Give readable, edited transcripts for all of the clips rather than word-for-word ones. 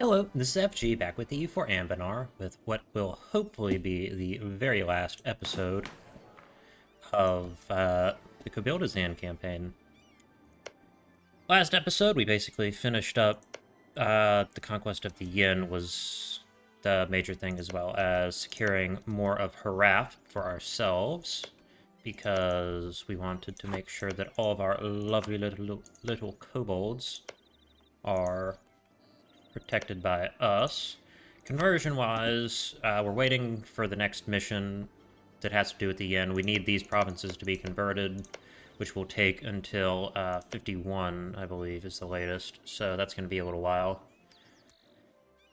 Hello, this is FG back with you for Anbennar with what will hopefully be the very last episode of the Kobildzan campaign. Last episode, we basically finished up the conquest of the Yin was the major thing, as well as securing more of Haraf for ourselves, because we wanted to make sure that all of our lovely little kobolds are protected by us. Conversion-wise, we're waiting for the next mission that has to do with the yen. We need these provinces to be converted, which will take until 51, I believe, is the latest. So that's going to be a little while.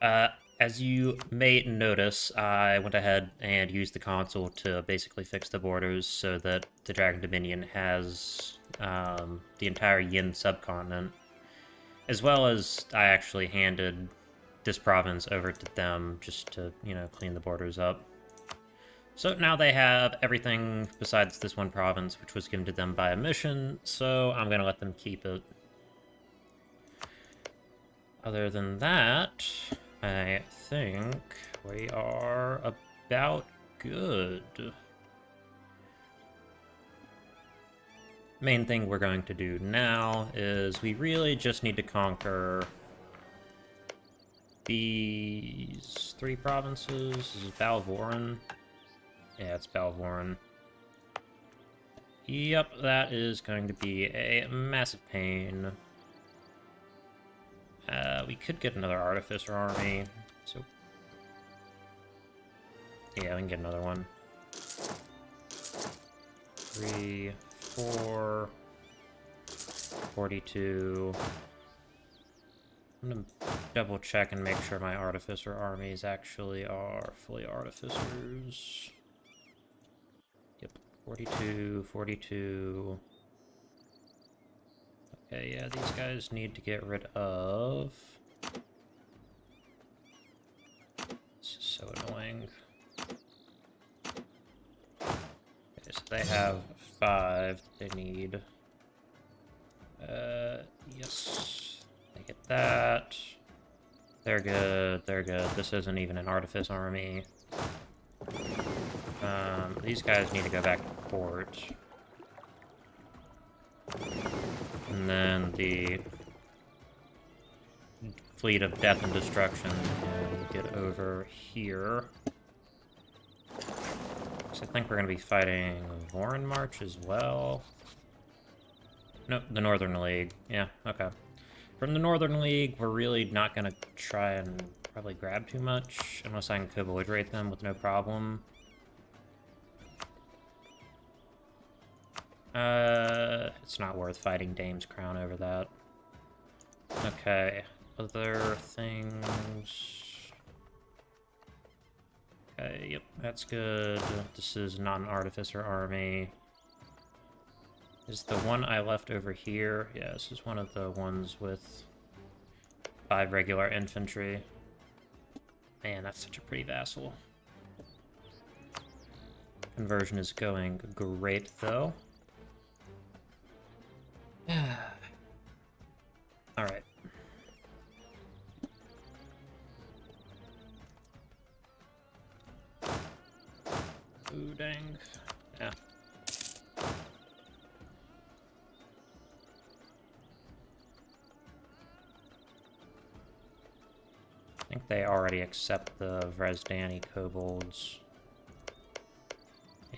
As you may notice, I went ahead and used the console to basically fix the borders so that the Dragon Dominion has the entire Yin subcontinent, as well as I actually handed this province over to them just to, clean the borders up. So now they have everything besides this one province, which was given to them by a mission, so I'm going to let them keep it. Other than that, I think we are about good. Main thing we're going to do now is we really just need to conquer these three provinces. This is Balvoran. Yeah, it's Balvoran. Yep, that is going to be a massive pain. We could get another Artificer army, so... yeah, we can get another one. 3, 4... 42... I'm gonna double check and make sure my Artificer armies actually are fully Artificers. Yep, 42, 42... okay, yeah, these guys need to get rid of... this is so annoying. Okay, so they have 5 they need. Yes. They get that. They're good, they're good. This isn't even an Artifice army. These guys need to go back to port. And then the fleet of death and destruction can get over here. So I think we're going to be fighting Vorin March as well. Nope, the Northern League. Yeah, okay. From the Northern League, we're really not going to try and probably grab too much, unless I can co-belligerate them with no problem. It's not worth fighting Dame's Crown over that. Okay, other things... okay, yep, that's good. This is not an Artificer army. Is the one I left over here? Yeah, this is one of the ones with 5 regular infantry. Man, that's such a pretty vassal. Conversion is going great, though. Alright. Ooh, dang. Yeah. I think they already accept the Vrezdani kobolds.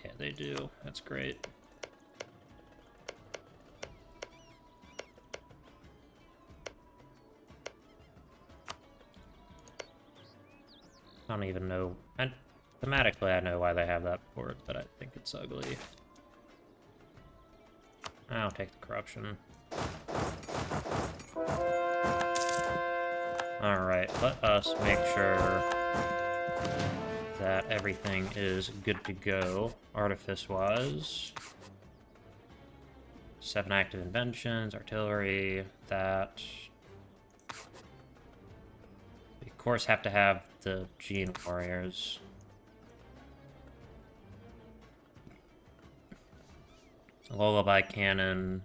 Yeah, they do. That's great. I don't even know. Thematically, I know why they have that port, but I think it's ugly. I'll take the corruption. Alright, let us make sure that everything is good to go, artifice-wise. 7 active inventions, artillery, that. We, of course, have to have the Gene Warriors. Lullaby Cannon,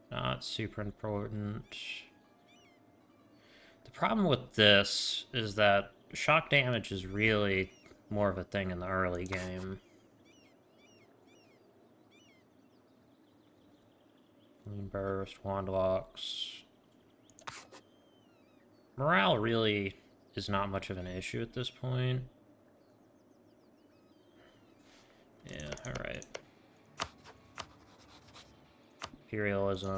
not super important. The problem with this is that shock damage is really more of a thing in the early game. Burst, wand locks. Morale really is not much of an issue at this point. Yeah, alright. Imperialism.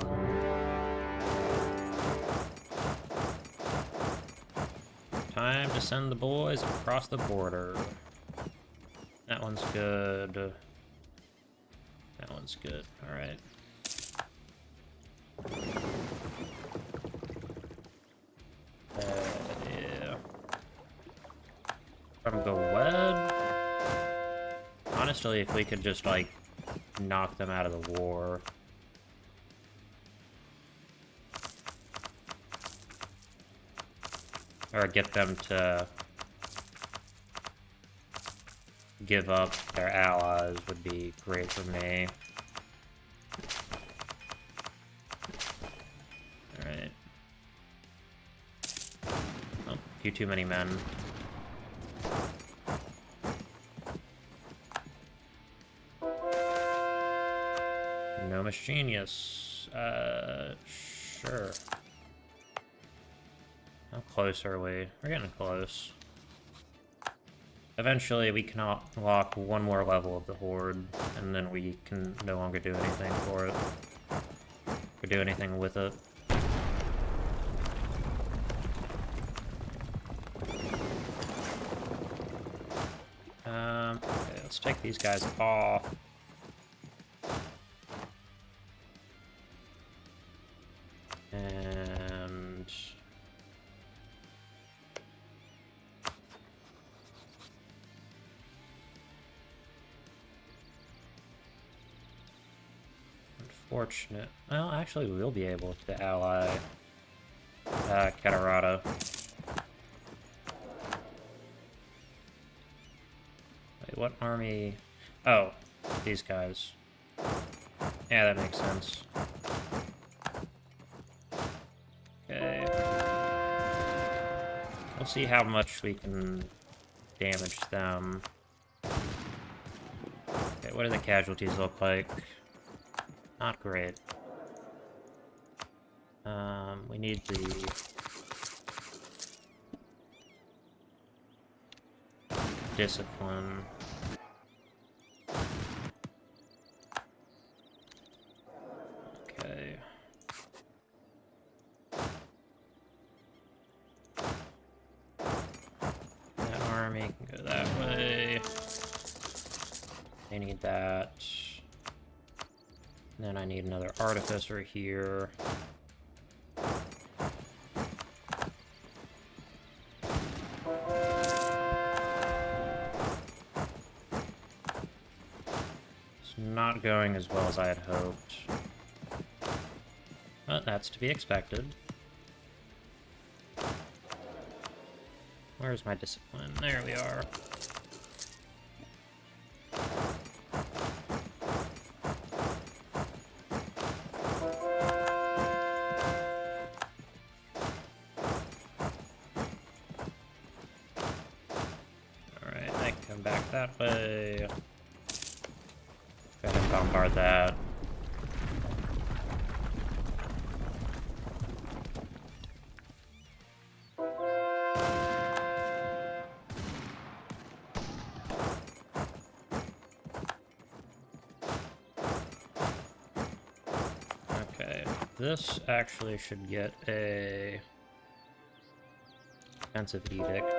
Time to send the boys across the border. That one's good. That one's good. Alright. Yeah. From the web. Honestly, if we could just, like, knock them out of the war. Or get them to give up their allies would be great for me. Alright. Oh, a few too many men. Gnomish Genius. Sure. How close are we? We're getting close. Eventually, we can unlock one more level of the Horde, and then we can no longer do anything for it. Or do anything with it. Okay, let's take these guys off. And... unfortunate. Well, actually, we will be able to ally Catarata. Wait, what army? Oh, these guys. Yeah, that makes sense. Okay. We'll see how much we can damage them. Okay, what do the casualties look like? Not great. We need the discipline. Okay. That army can go that way. They need that. Then I need another artificer here. It's not going as well as I had hoped. But that's to be expected. Where's my discipline? There we are. That way. Go ahead and bombard that. Okay, this actually should get a defensive edict.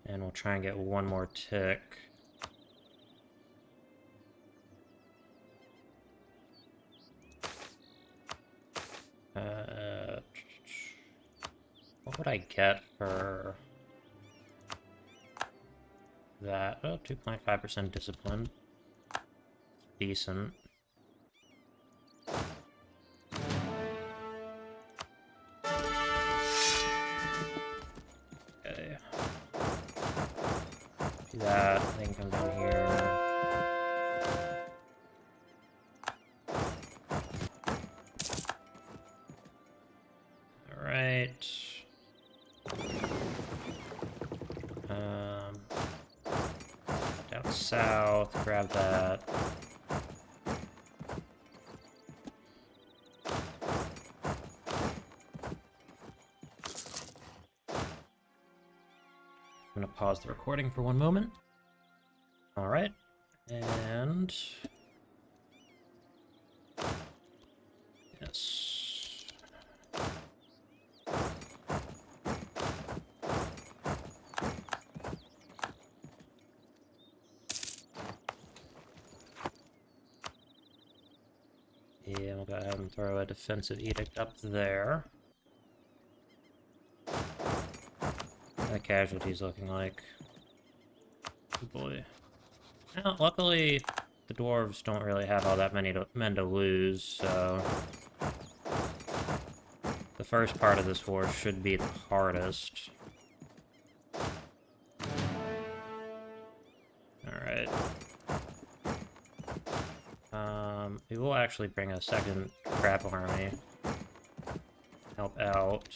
And we'll try and get one more tick. What would I get for that? Oh, 2.5% discipline. Decent. Okay. Do that, then come down here. south, grab that. I'm gonna pause the recording for one moment. Alright, and... yes. Yeah, we'll go ahead and throw a defensive edict up there. The casualties looking like. Oh boy. Well, luckily, the dwarves don't really have all that many men to lose, so the first part of this war should be the hardest. Alright. We will actually bring a second crap army. Help out.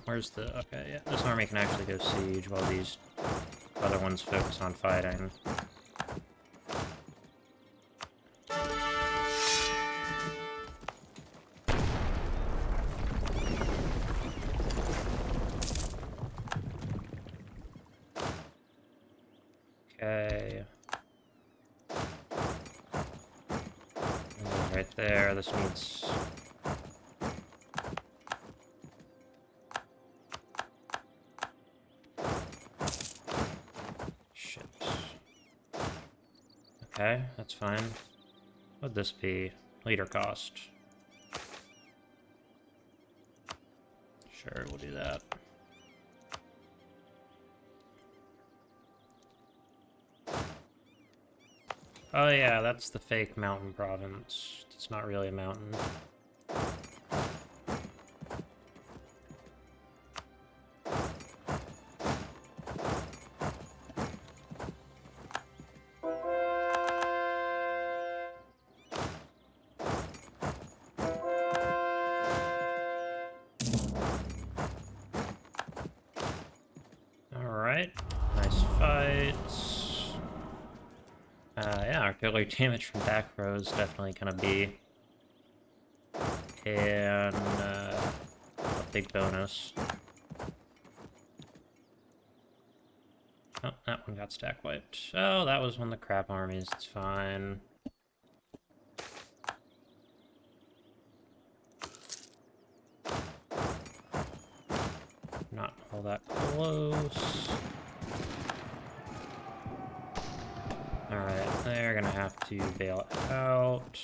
Where's the... okay, yeah, this army can actually go siege while these other ones focus on fighting. Okay. And right there, this needs... shit. Okay, that's fine. What would this be? Leader cost. Sure, we'll do that. Oh yeah, that's the fake mountain province. It's not really a mountain. Alright, nice fights. Yeah, artillery damage from back row is definitely gonna be a big bonus. Oh, that one got stack wiped. Oh, that was one of the crap armies, it's fine. Not all that close. Alright, they're gonna have to bail out.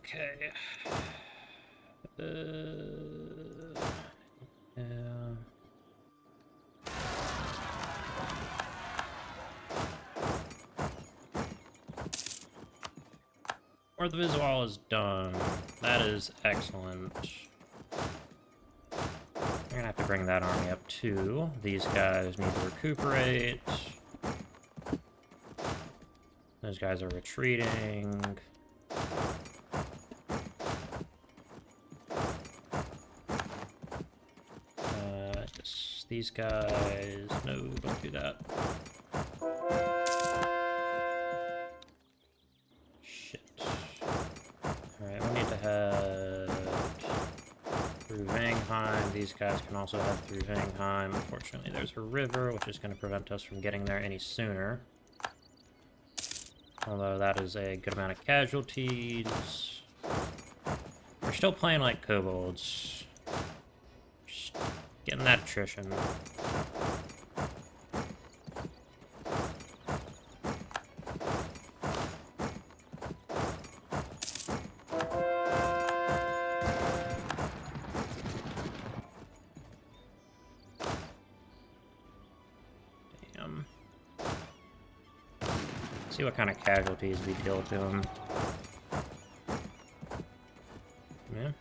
Okay. Yeah. Or the visual is done. That is excellent. We're gonna have to bring that army up too. These guys need to recuperate. Those guys are retreating. These guys... no, don't do that. Shit. Alright, we need to head through Vangheim. These guys can also head through Vangheim. Unfortunately, there's a river, which is going to prevent us from getting there any sooner. Although that is a good amount of casualties. We're still playing like kobolds. Just getting that attrition. Damn. See what kind of casualties we deal to him. Yeah.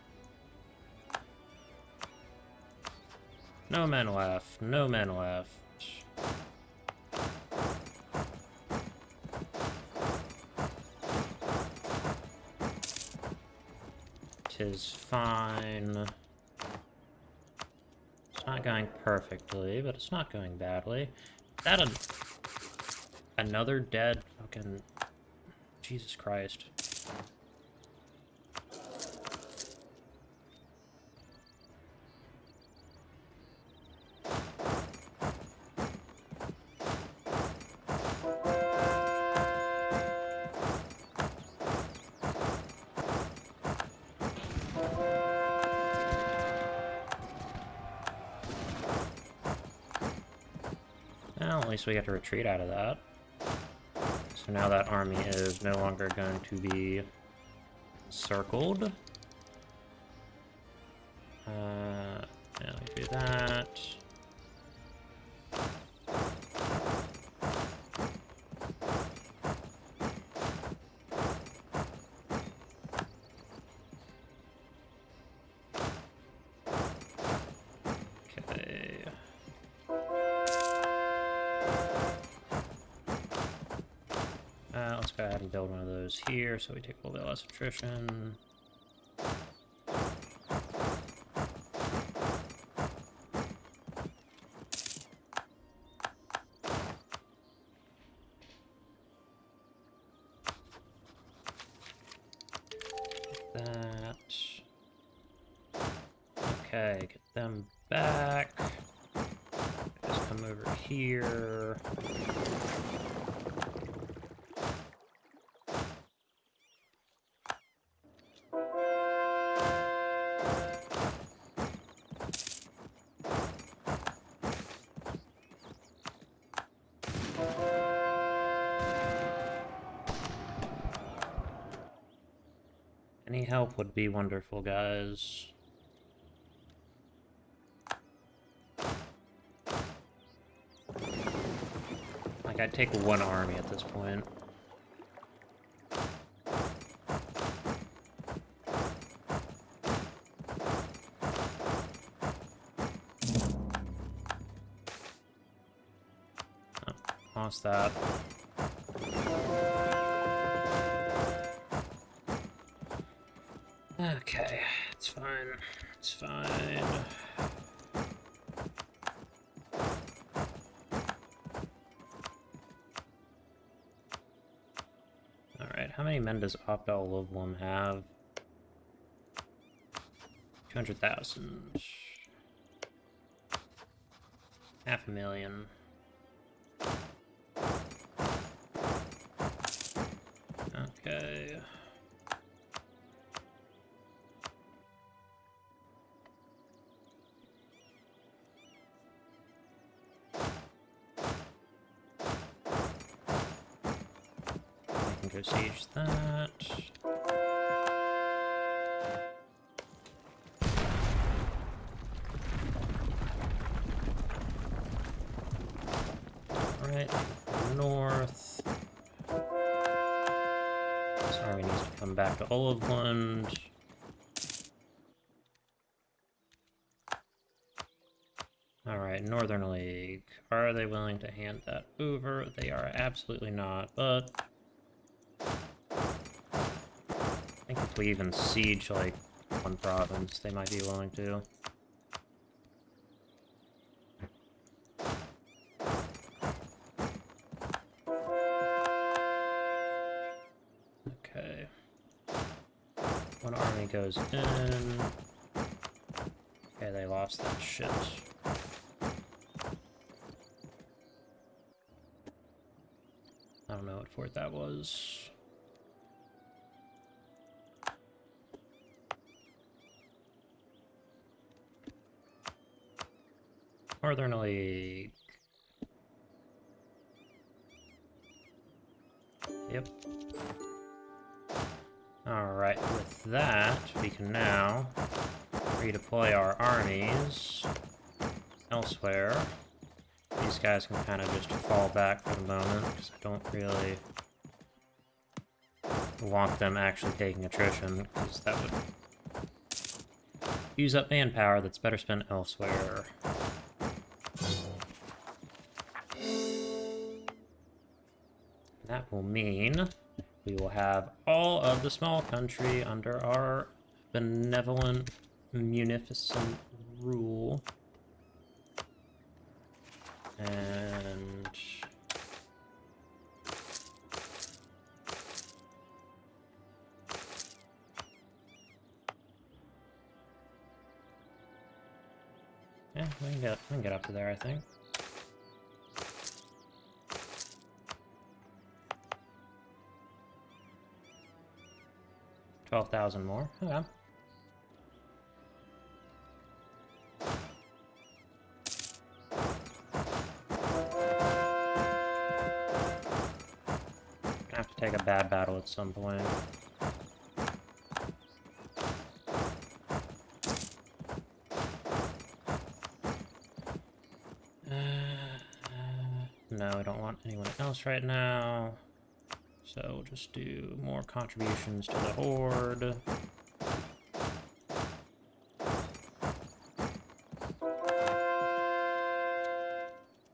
No men left. No men left. 'Tis fine. It's not going perfectly, but it's not going badly. Is that another dead fucking... Jesus Christ. Well, at least we get to retreat out of that. So now that army is no longer going to be circled. Yeah, we do that. Okay. Let's go ahead and build one of those here so we take a little bit less attrition. That. Okay, get them back. Just come over here. Any help would be wonderful, guys. Like, I'd take one army at this point. Oh, lost that. Okay, it's fine. It's fine. Alright, how many men does Opdal Lovlum have? 200,000. 500,000. Okay. I can go siege that. Alright, north. This army needs to come back to Olivland. Alright, Northern League. Are they willing to hand that over? They are absolutely not, but... I think if we even siege, like, one province, they might be willing to. Okay. One army goes in. Okay, they lost that shit. I don't know what fort that was. Northern League. Yep. Alright, with that, we can now redeploy our armies elsewhere. These guys can kind of just fall back for the moment, because I don't really want them actually taking attrition, because that would use up manpower that's better spent elsewhere. That will mean we will have all of the small country under our benevolent, munificent rule. And yeah, we can get up to there, I think. $12,000 more. Okay. Gonna have to take a bad battle at some point. No, I don't want anyone else right now. So we'll just do more contributions to the Horde.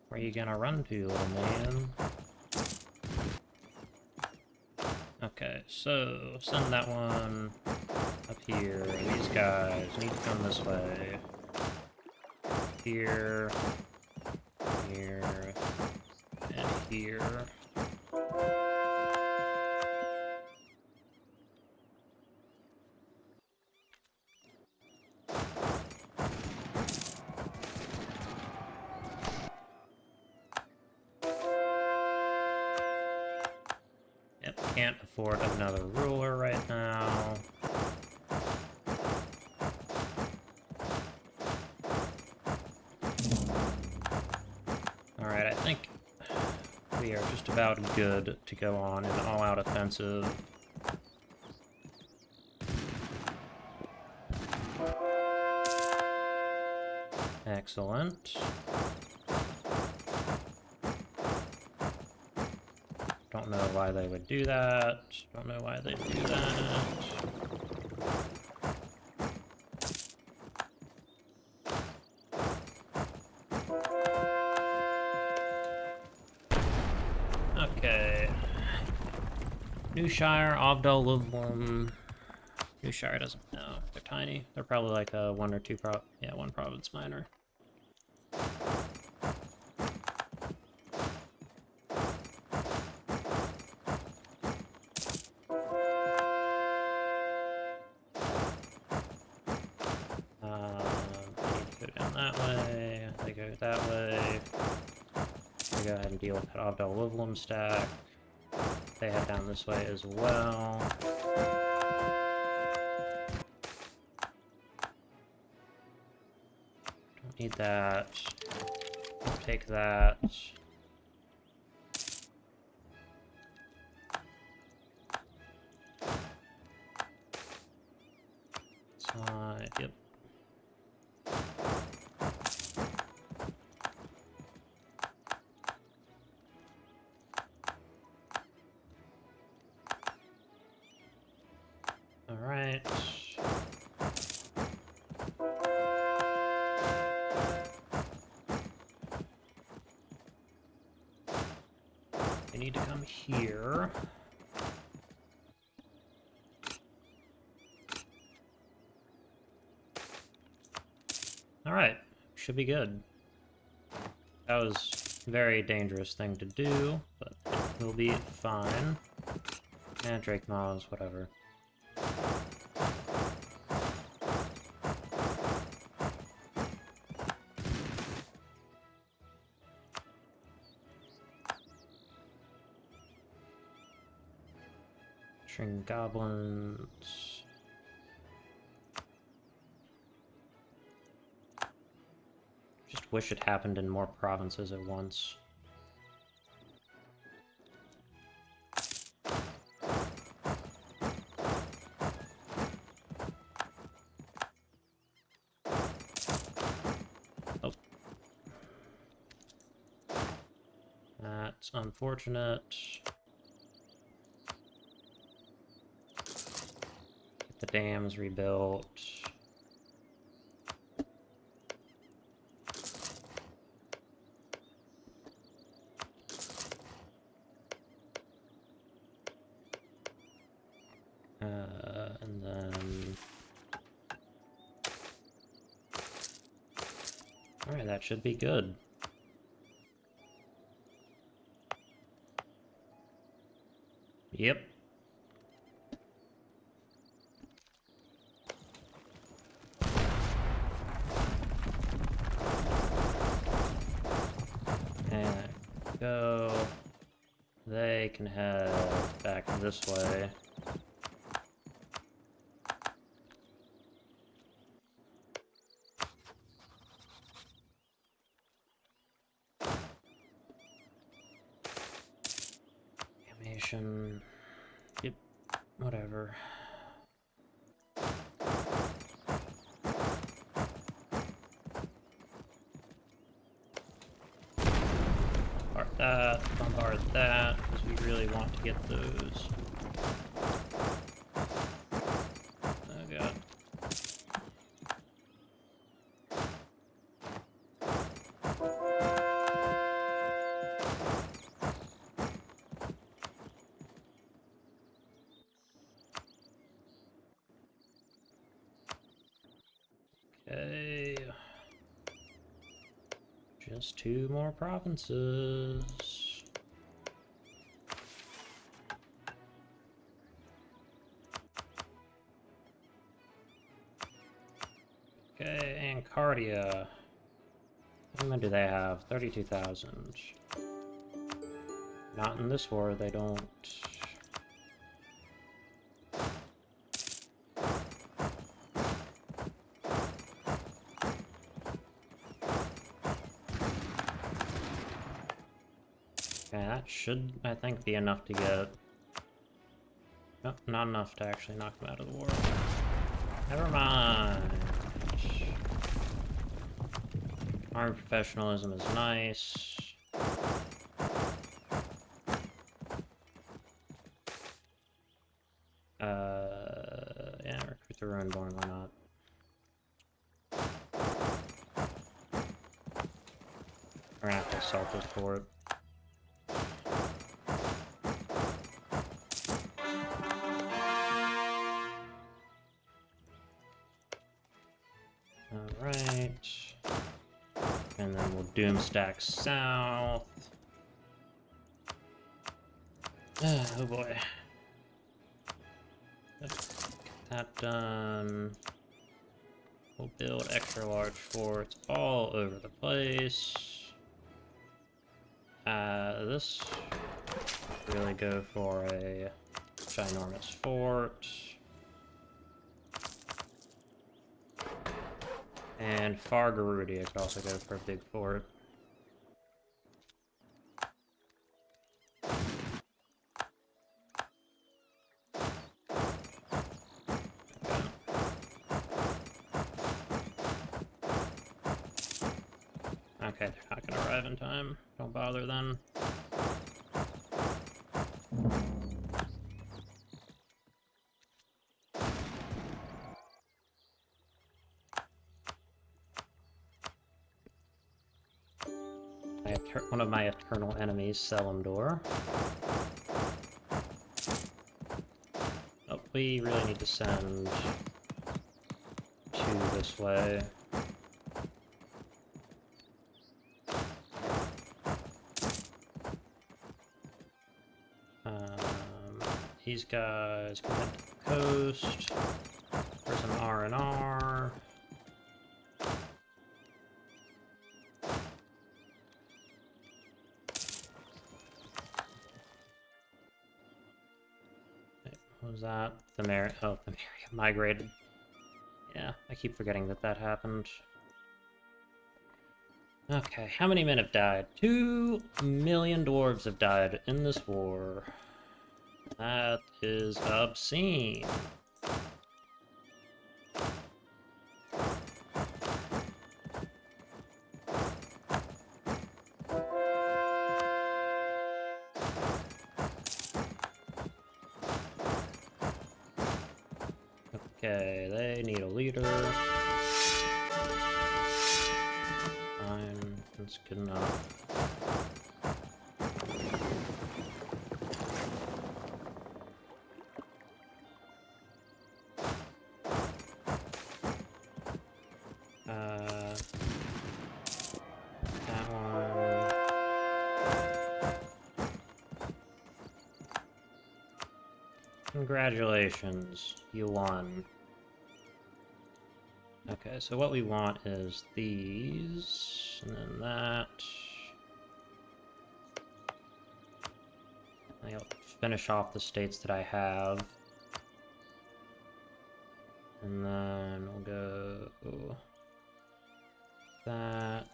Where are you gonna run to, little man? Okay, so send that one up here. These guys need to come this way. Here, here, and here. Yep, can't afford another ruler right now. Alright, I think we are just about good to go on an all-out offensive. Excellent. Don't know why they would do that. Don't know why they'd do that. Okay. New Shire, Obdal, Livlum. New Shire doesn't know. They're tiny. They're probably like a one or two one province minor. They go down that way. They go that way. They go ahead and deal with that Obdal Livlum stack. They head down this way as well. Don't need that. Take that. Yep. All right. They need to come here. Alright, should be good. That was a very dangerous thing to do, but it will be fine. And Drake Maws, whatever. String Goblins. Just wish it happened in more provinces at once. Oh. That's unfortunate. Get the dams rebuilt. that should be good. Yep. And go. They can head back this way. Animation. Yep. Whatever. Bombard that, because we really want to get those. Oh god. Okay. Just 2 more provinces. Okay, Ancardia. How many do they have? 32,000. Not in this war, they don't. Okay, that should, I think, be enough to get... Nope, not enough to actually knock them out of the war. Never mind. Armed professionalism is nice. Yeah, recruit the Ruinborn, why not? We're gonna have to assault this fort. Alright. And then we'll Doomstack south. Oh boy. Let's get that done. We'll build extra large forts all over the place. This really go for a ginormous fort. And Fargarudia could also go for a big fort. Okay, they're not gonna arrive in time. Don't bother then. One of my eternal enemies, Selimdor. Oh, we really need to send 2 this way. These guys can head to the coast. There's an R&R. What was that? The Maria migrated. Yeah, I keep forgetting that that happened. Okay, how many men have died? 2 million dwarves have died in this war. That is obscene. Okay, they need a leader. Fine, that's good enough. Congratulations, you won. Okay, so what we want is these, and then that. I'll finish off the states that I have. And then we'll go that.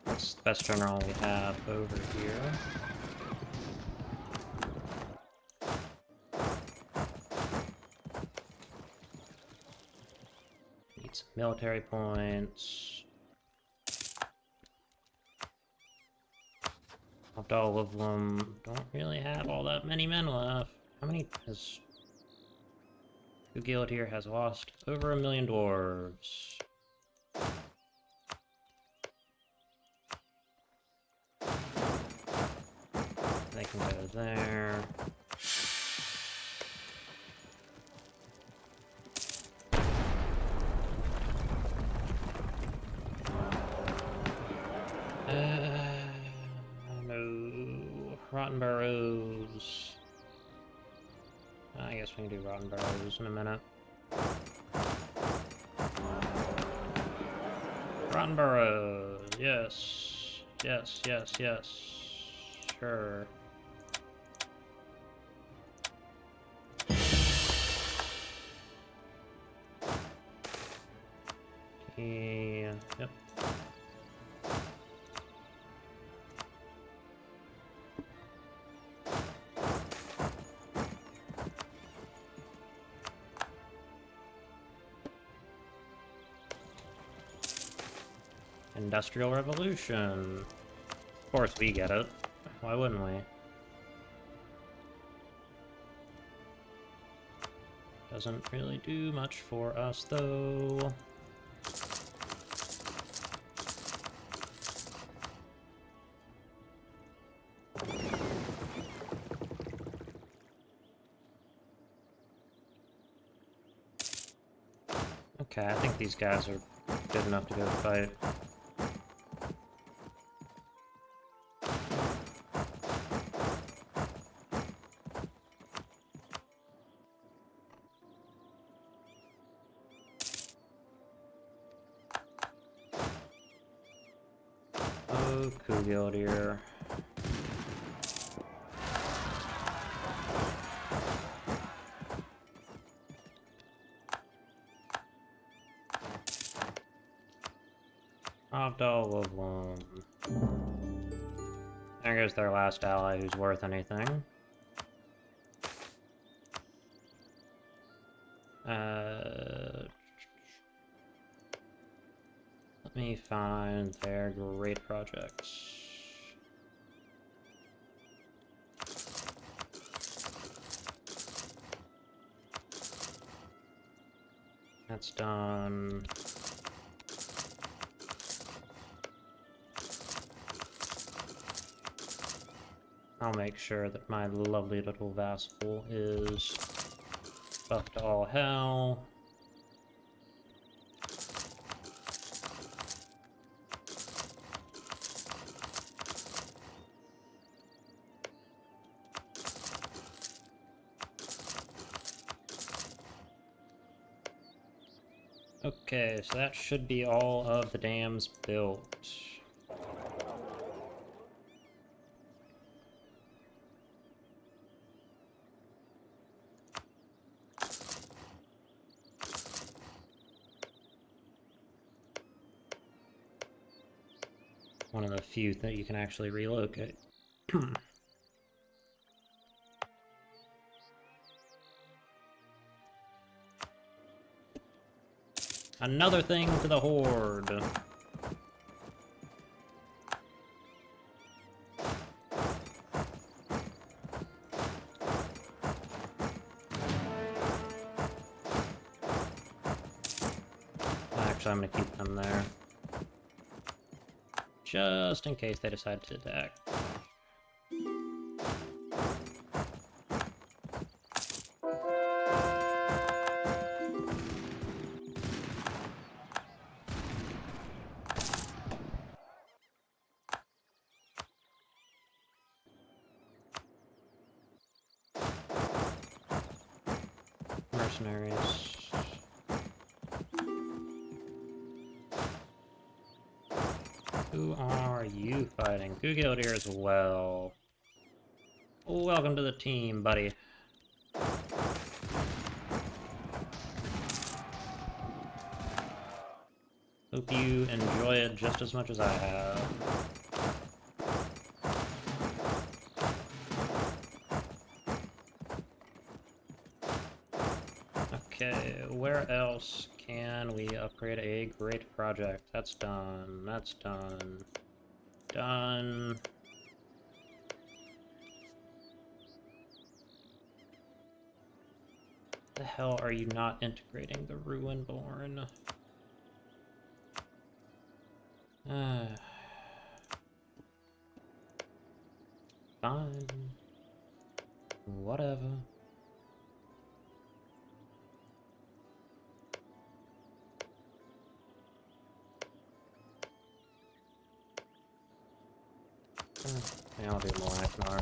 That's the best general we have over here. Need some military points. Upped all of them. Don't really have all that many men left. How many has... Who guild here has lost over 1 million dwarves. They can go there. No. Rotten Burrows. I guess we can do Rotten Burrows in a minute. Rotten Burrows. Yes. Yes, yes, yes. Sure. Yeah, yep. Industrial Revolution. Of course we get it. Why wouldn't we? Doesn't really do much for us, though. Okay, I think these guys are good enough to go fight. Oh, Kobildzan. Off all of them. There goes their last ally who's worth anything. Let me find their great projects. That's done. I'll make sure that my lovely little vassal is buffed to all hell. Okay, so that should be all of the dams built. One of the few that you can actually relocate. Another thing to the Horde. Actually, I'm gonna keep them there. Just in case they decide to attack. mercenaries. Who are you fighting? Kobildzan as well. Welcome to the team, buddy. Hope you enjoy it just as much as I have. Okay, where else can we upgrade a great project? That's done. That's done. Done. The hell are you not integrating the Ruinborn? Fine. Whatever. Yeah, I'll do Malachnar.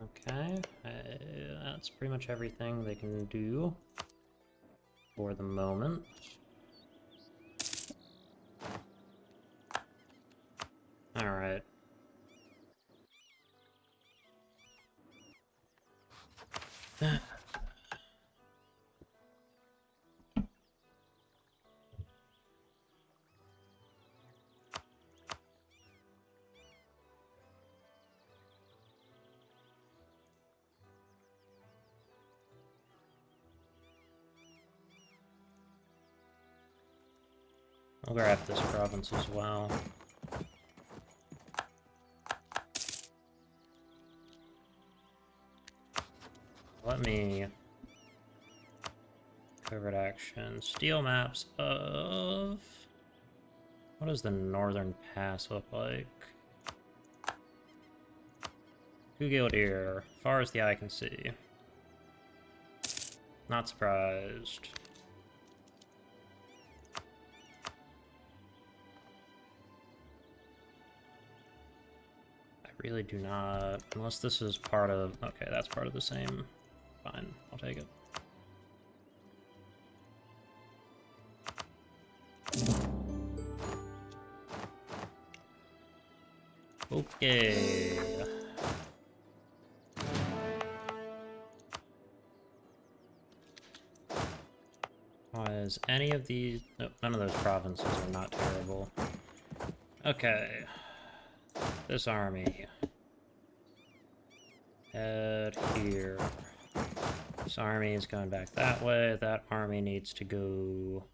Okay, that's pretty much everything they can do for the moment. Alright. I'll grab this province as well. Let me... Covert action. Steel maps of... What does the northern pass look like? Kobildzan, far as the eye can see. Not surprised. I really do not... Unless this is part of... Okay, that's part of the same. Fine, I'll take it. Okay. Was any of these... Nope, none of those provinces are not terrible. Okay. This army. Head here. This army is going back that way. That army needs to go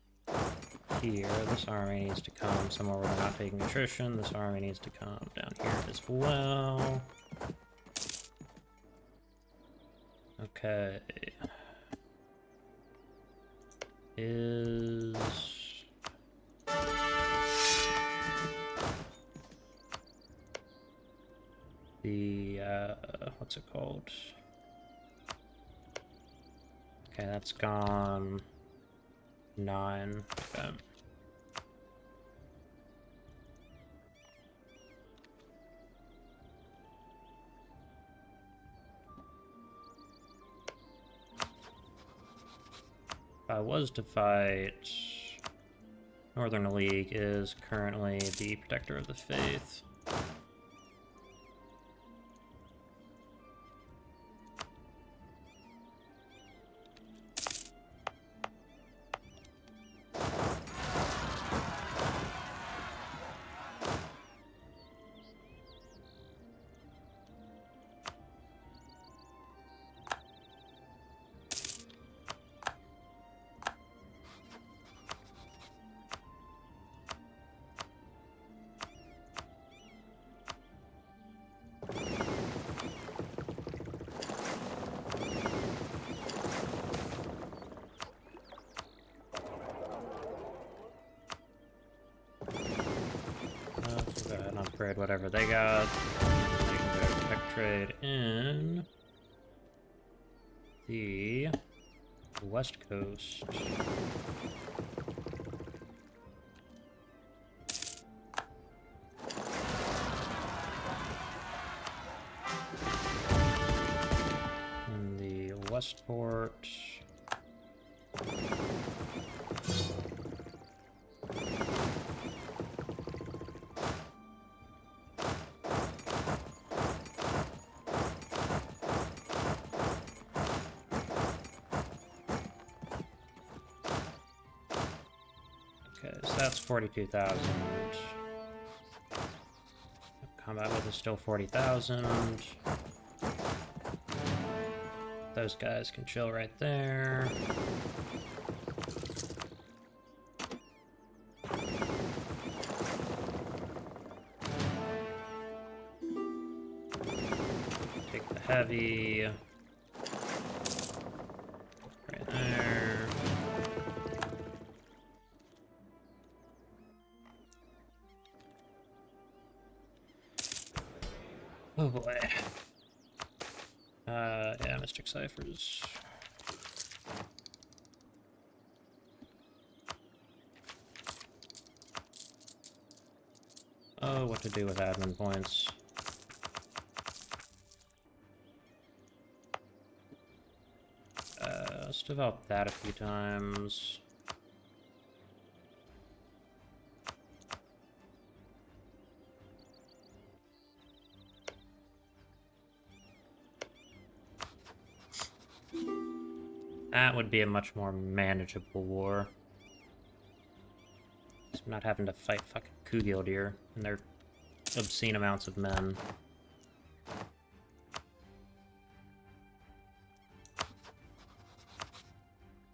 here. This army needs to come somewhere where they're not taking attrition. This army needs to come down here as well. Okay. Is... the, what's it called? Okay, that's gone 9. Okay. If I was to fight, Northern League is currently the Protector of the Faith. Go ahead and upgrade whatever they got. They can go tech trade in the west coast. In the Westport. Okay, so that's 42,000. Combat with is still 40,000. Those guys can chill right there. Take the heavy. Right there. Oh boy. Yeah, Mystic Ciphers. Oh, what to do with admin points. Let's develop that a few times. That would be a much more manageable war. So I'm not having to fight fucking Kobildzan and their obscene amounts of men.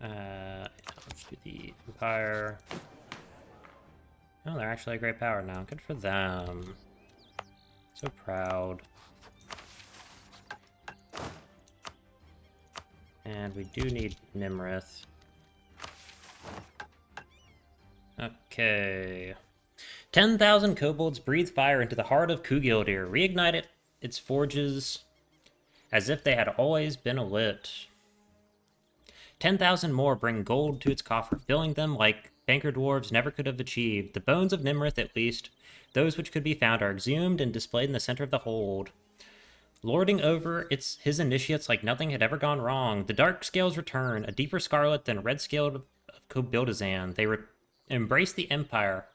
Let's do the Empire. Oh, they're actually a great power now. Good for them. So proud. And we do need Nimrith. Okay. 10,000 kobolds breathe fire into the heart of Kobildzan, reignited its forges as if they had always been lit. 10,000 more bring gold to its coffer, filling them like banker dwarves never could have achieved. The bones of Nimrith, at least, those which could be found, are exhumed and displayed in the center of the hold, lording over his initiates like nothing had ever gone wrong. The dark scales return, a deeper scarlet than red scaled of Kobildzan. They embrace the Empire,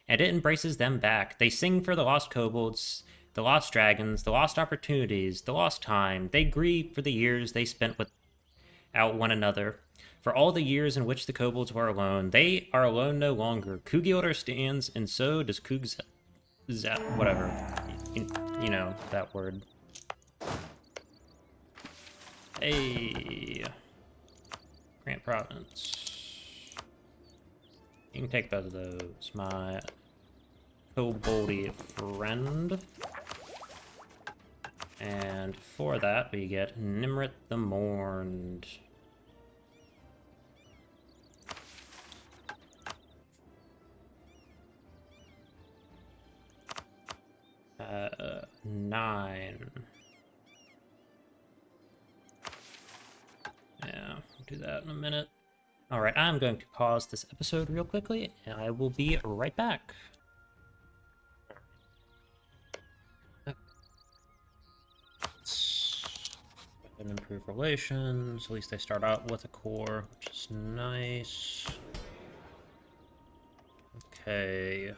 and it embraces them back. They sing for the lost kobolds, the lost dragons, the lost opportunities, the lost time. They grieve for the years they spent without one another, for all the years in which the kobolds were alone. They are alone no longer. Kobildzan stands, and so does whatever. You know, that word. Hey. Grant Province. You can take both of those. My koboldy friend. And for that, we get Nimrith the Mourned. Nine. Yeah, we'll do that in a minute. Alright, I'm going to pause this episode real quickly, and I will be right back. And improve relations. At least they start out with a core, which is nice. Okay.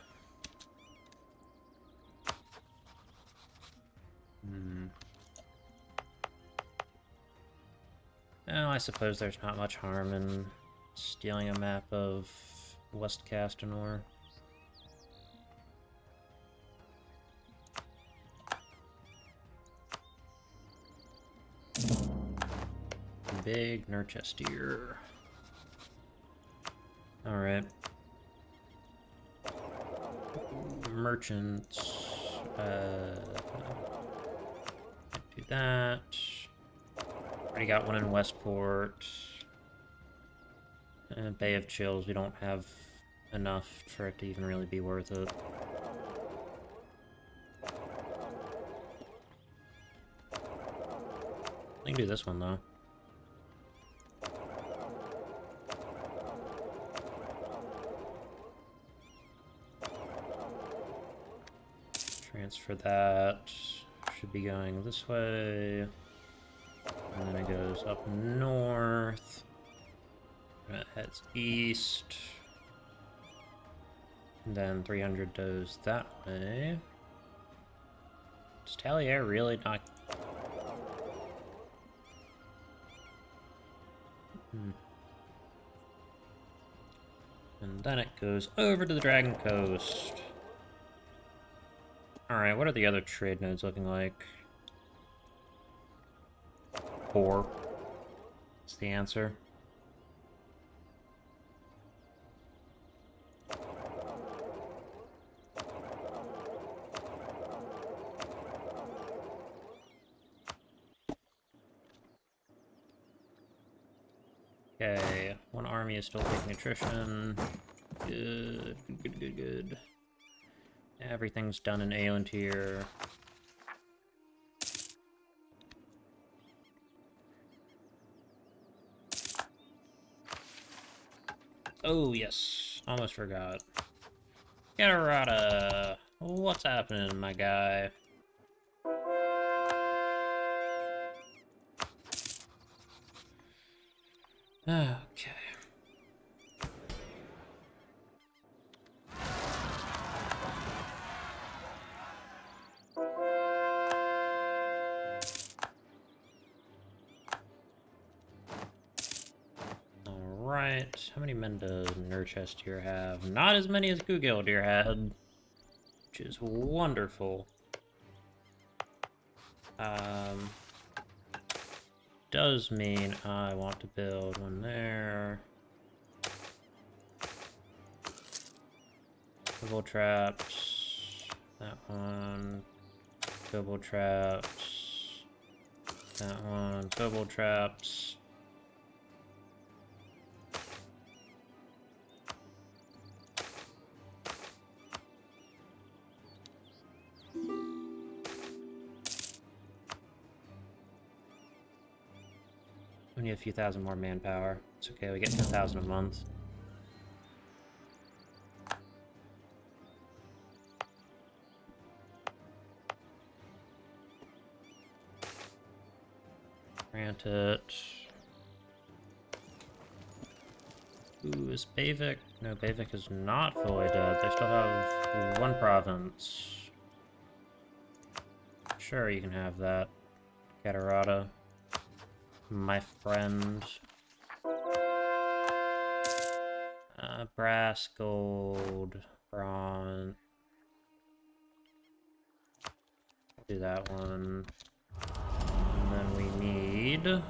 Well, I suppose there's not much harm in stealing a map of West Castanor. Big Nurchestier. Alright. Merchants. Do that. Already got one in Westport. Bay of Chills, we don't have enough for it to even really be worth it. I can do this one, though. Transfer that. Should be going this way. And then it goes up north. And it heads east. And then 300 goes that way. Does Tallier really not... And then it goes over to the Dragon Coast. Alright, what are the other trade nodes looking like? 4. That's the answer. Okay, one army is still taking attrition. Good, good, good, good. Everything's done in Aeon tier. Oh, yes. Almost forgot. Yadarada. What's happening, my guy? Okay. Alright, how many men does Nurchester have? Not as many as Gugildir had, which is wonderful. Does mean I want to build one there. Double traps. That one. Double traps. That one. Double traps. We need a few thousand more manpower. It's okay, we get 10,000 a month. Grant it. Ooh, is Bavik? No, Bavik is not fully dead. They still have one province. Sure, you can have that. Catarata. My friend. Brass, gold, bronze. Do that one. And then we need...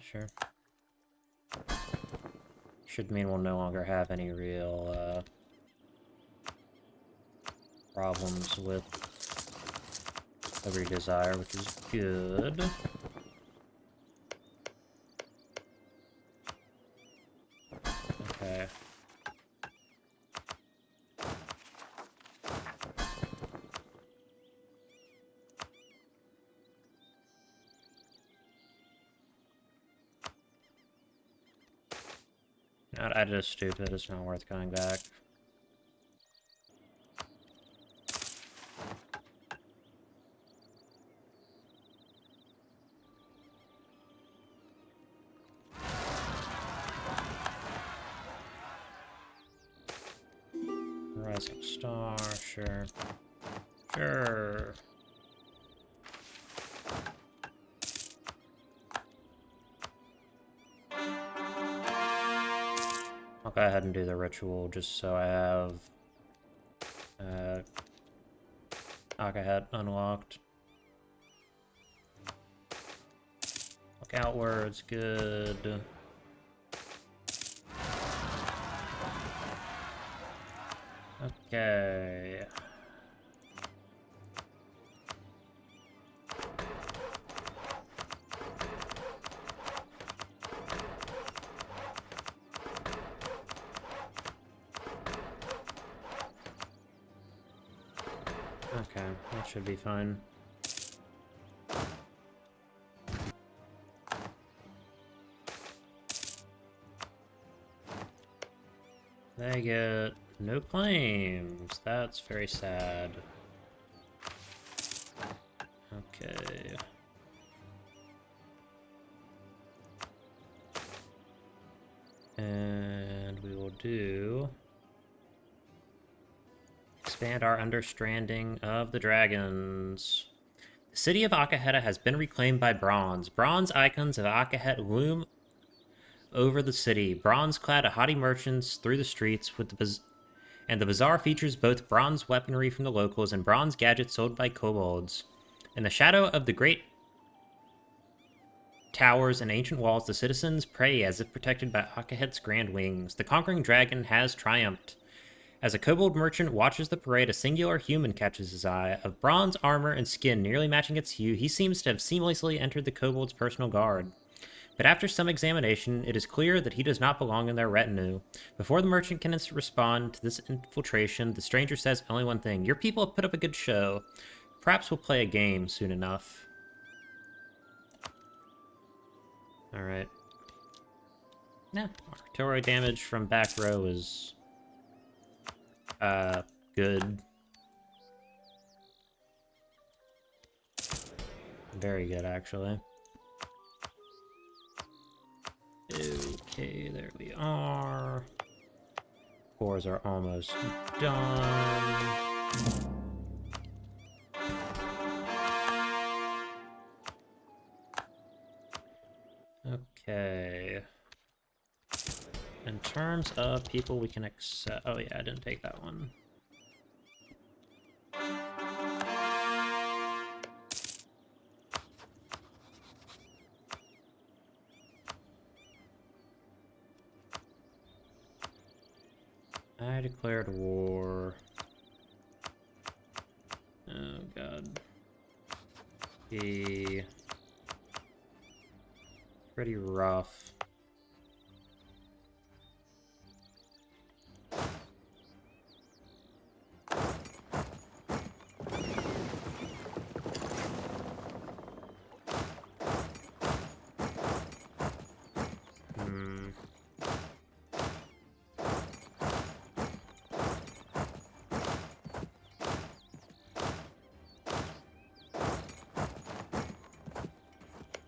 sure. Should mean we'll no longer have any real, problems with every desire, which is good. Okay. I did a stupid, it's not worth going back. Rising star, sure. Sure. I'll go ahead and do the ritual just so I have Akahet unlocked. Look outwards, good. Okay. Okay, that should be fine. They get No claims. That's very sad. Okay. And we will do... expand our understanding of the dragons. The city of Akaheta has been reclaimed by bronze. Bronze icons of Akaheta loom over the city. Bronze-clad haughty merchants through the streets with the bazaar features both bronze weaponry from the locals and bronze gadgets sold by kobolds. In the shadow of the great towers and ancient walls, the citizens pray as if protected by Akahet's grand wings. The conquering dragon has triumphed. As a kobold merchant watches the parade, a singular human catches his eye. Of bronze armor and skin nearly matching its hue, he seems to have seamlessly entered the kobold's personal guard. But after some examination, it is clear that he does not belong in their retinue. Before the merchant can respond to this infiltration, the stranger says only one thing: "Your people have put up a good show. Perhaps we'll play a game soon enough." Alright. Yeah, artillery damage from back row is... good. Very good, actually. Okay, there we are. Cores are almost done. Okay. In terms of people we can accept... oh yeah, I didn't take that one. I declared war. Oh god. Be pretty rough.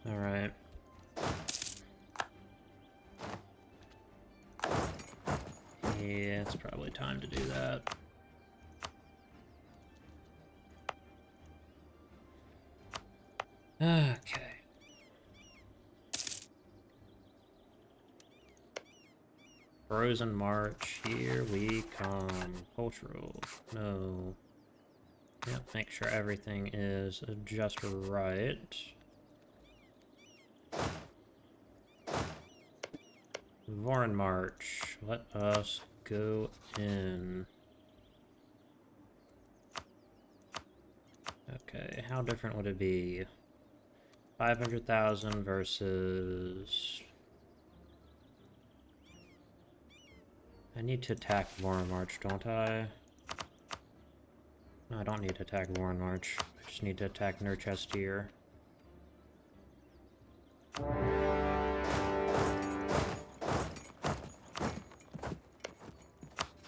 Alright. Yeah, it's probably time to do that. Okay. Frozen March, here we come. Cultural, no. Yep, make sure everything is just right. Vorin March, let us go in. Okay, how different would it be? 500,000 versus... I need to attack Vorin March, don't I? No, I don't need to attack Vorin March. I just need to attack Nurchestir.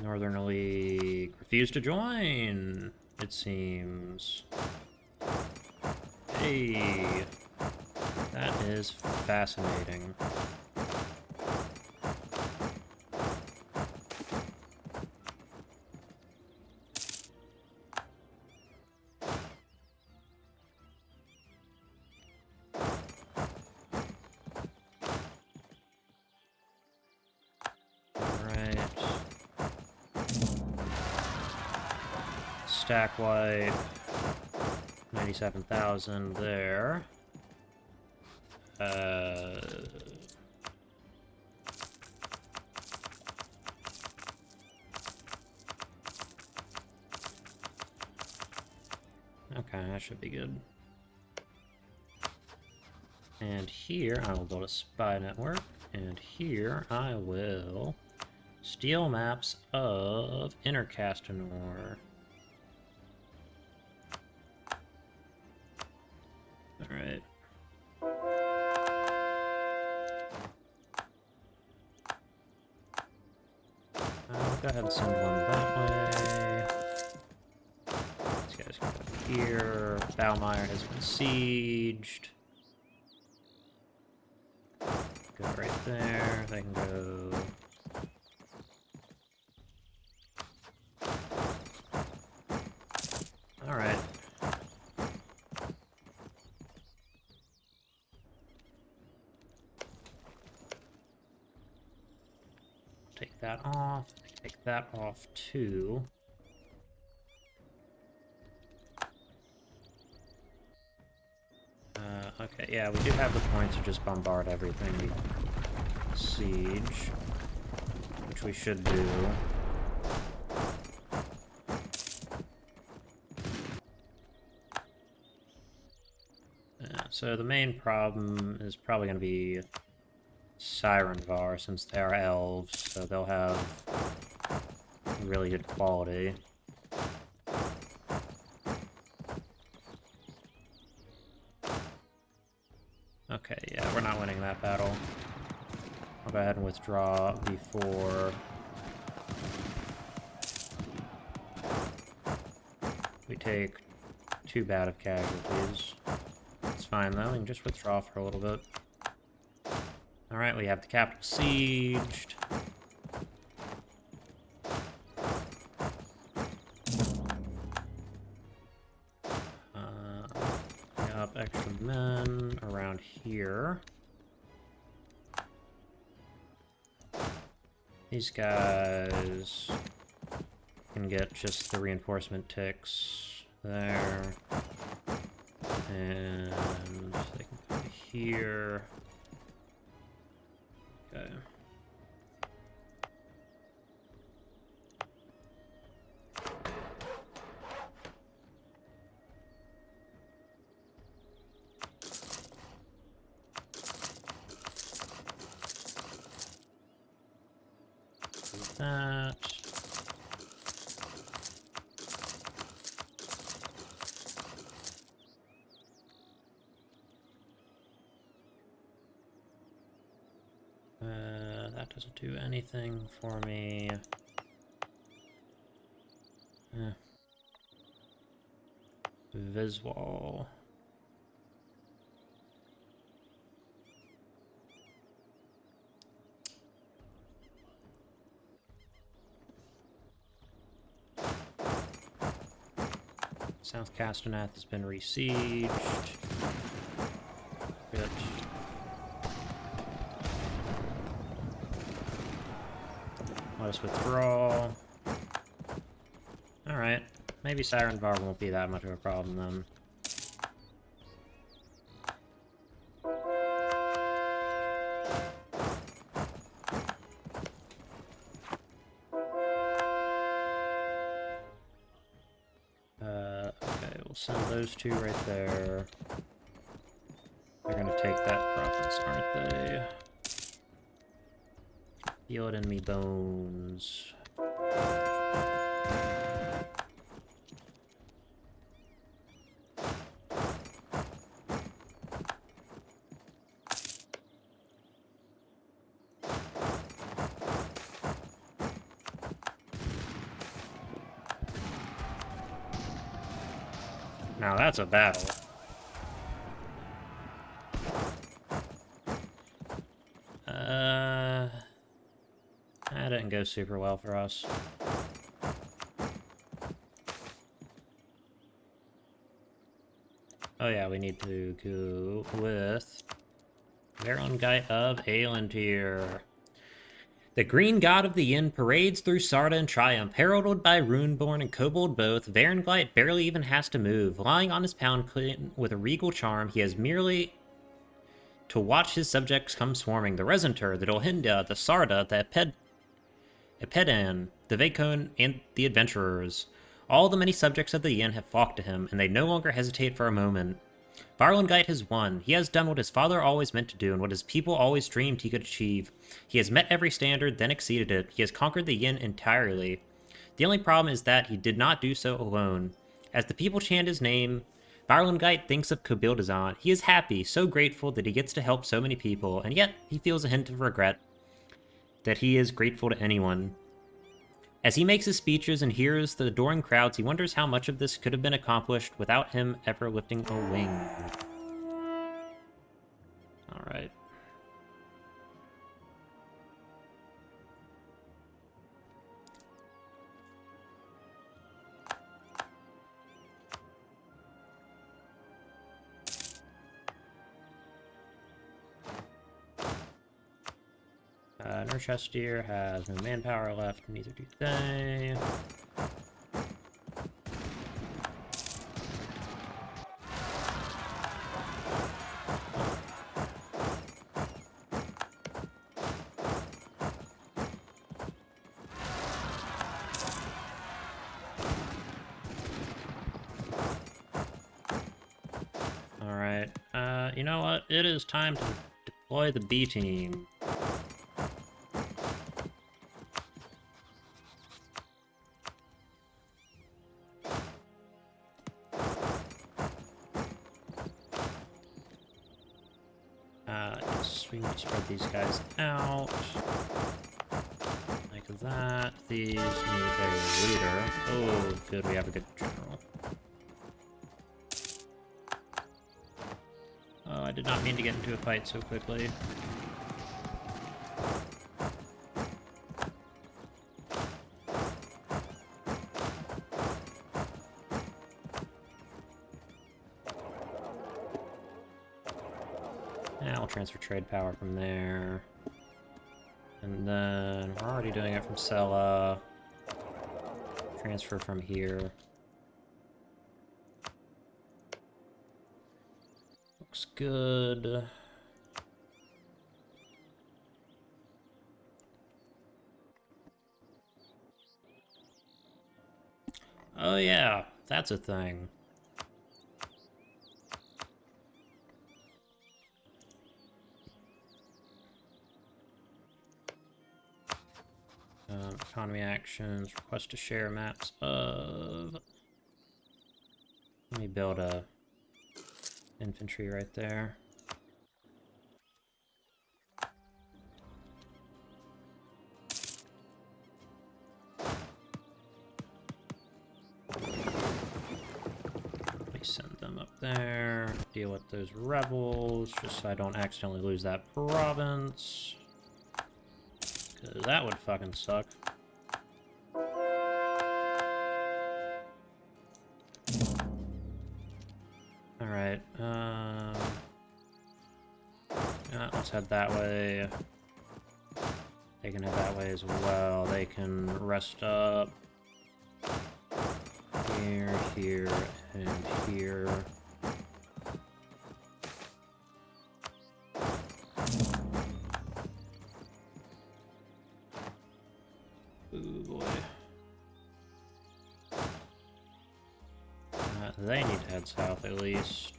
Northern League refused to join, it seems. Hey, that is fascinating. Stack wipe, 97,000 there. Okay, that should be good. And here I will build a spy network, and here I will steal maps of Inner Castanor. Alright. go ahead and send one that way. These guys can go here. Balmeyer has been sieged. Go right there. They can go... Alright. Take that off. Take that off too. Okay, yeah, we do have the points to just bombard everything we siege, which we should do. So the main problem is probably going to be Sirenvar, since they are elves, so they'll have really good quality. Okay, yeah, we're not winning that battle. I'll go ahead and withdraw before we take too bad of casualties. It's fine though, we can just withdraw for a little bit. Alright, we have the capital sieged. Up extra men around here. These guys can get just the reinforcement ticks there. And they can come here. Okay. That. That doesn't do anything for me. Visual. South Castanet has been resieged. Good. Let us withdraw. Alright. Maybe Sirenvar won't be that much of a problem then. Okay, we'll send those two right there. They're gonna take that province, aren't they? Feel it in me bones. Now that's a battle. That didn't go super well for us. Oh yeah, we need to go with Verongite of Aelantir. The green god of the Yin parades through Sarda in triumph, heralded by Runeborn and Kobold both. Varenglite barely even has to move. Lying on his pound cushion with a regal charm, he has merely to watch his subjects come swarming. The Resentur, the Dolhinda, the Sarda, the Epedan, the Vakon, and the Adventurers. All the many subjects of the Yin have flocked to him, and they no longer hesitate for a moment. Varlungite has won. He has done what his father always meant to do, and what his people always dreamed he could achieve. He has met every standard, then exceeded it. He has conquered the Yin entirely. The only problem is that he did not do so alone. As the people chant his name, Varlungite thinks of Kobildzan. He is happy, so grateful that he gets to help so many people, and yet he feels a hint of regret that he is grateful to anyone. As he makes his speeches and hears the adoring crowds, he wonders how much of this could have been accomplished without him ever lifting a wing. Alright. Norchester has no manpower left, neither do they. Alright, you know what? It is time to deploy the B team. Yes, we need to spread these guys out. Like that. These need a leader. Oh, good, we have a good general. Oh, I did not mean to get into a fight so quickly. Yeah, I'll transfer trade power from there. And then we're already doing it from Sella. Transfer from here. Looks good. Oh yeah, that's a thing. Economy actions, request to share maps of... Let me build a infantry right there. Let me send them up there, deal with those rebels, just so I don't accidentally lose that province. Because that would fucking suck. Alright, yeah, let's head that way. They can head that way as well. They can rest up. Here, here, and here. Ooh, boy. They need to head south at least.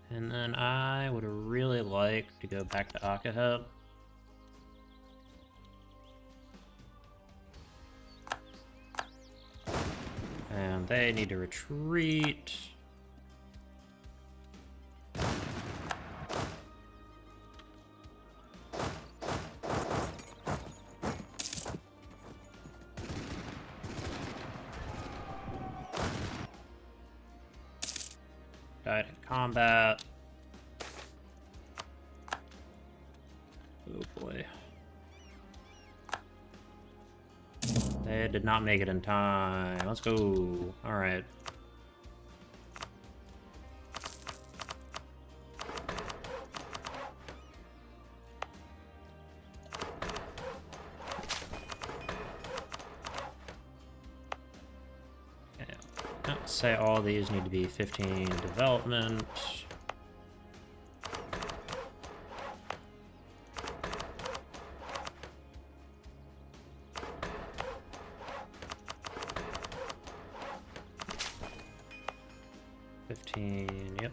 And then I would really like to go back to Akahet. And they need to retreat. Died in combat. Oh boy. They did not make it in time. Let's go. Alright. Let's say all these need to be 15 development. Yep.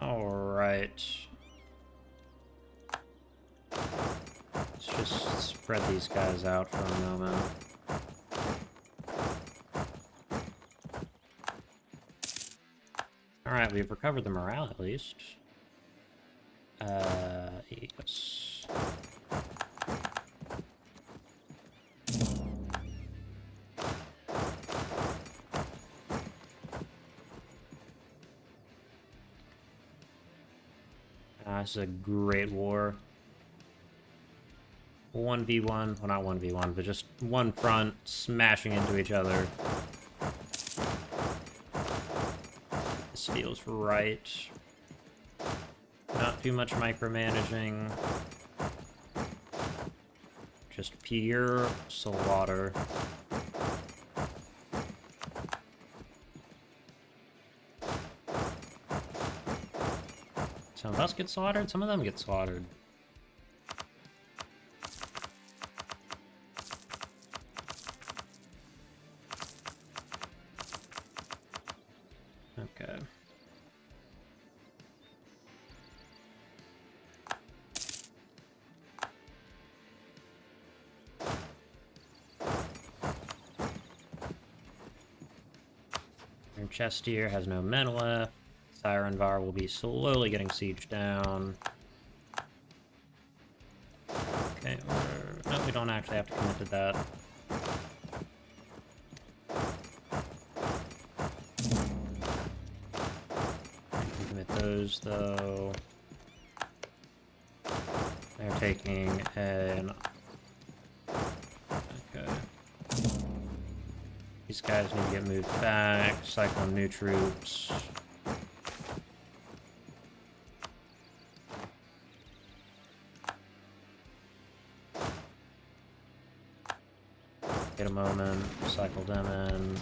Alright. Let's just spread these guys out for a moment. Alright, we've recovered the morale at least. Yes. This is a great war. 1v1, well not 1v1, but just one front smashing into each other. This feels right. Not too much micromanaging. Just pure slaughter. Some of us get slaughtered, some of them get slaughtered. Okay. Your Chestier has no men left. Sirenvar will be slowly getting sieged down. Okay, no, we don't actually have to commit to that. We can commit those, though. They're taking an... Okay. These guys need to get moved back, cycle new troops. Get a moment, cycle them in.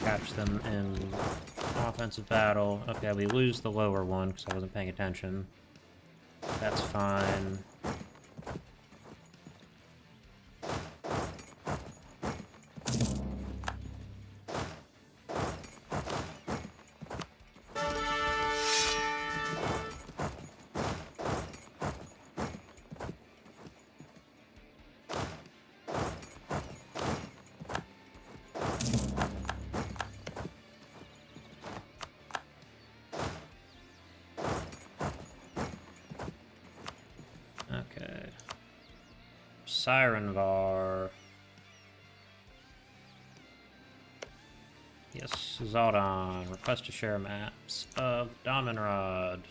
Catch them in offensive battle. Okay, we lose the lower one because I wasn't paying attention. That's fine. Okay. Sirenvar. Yes, Zaldon. Request to share maps of Dominrod.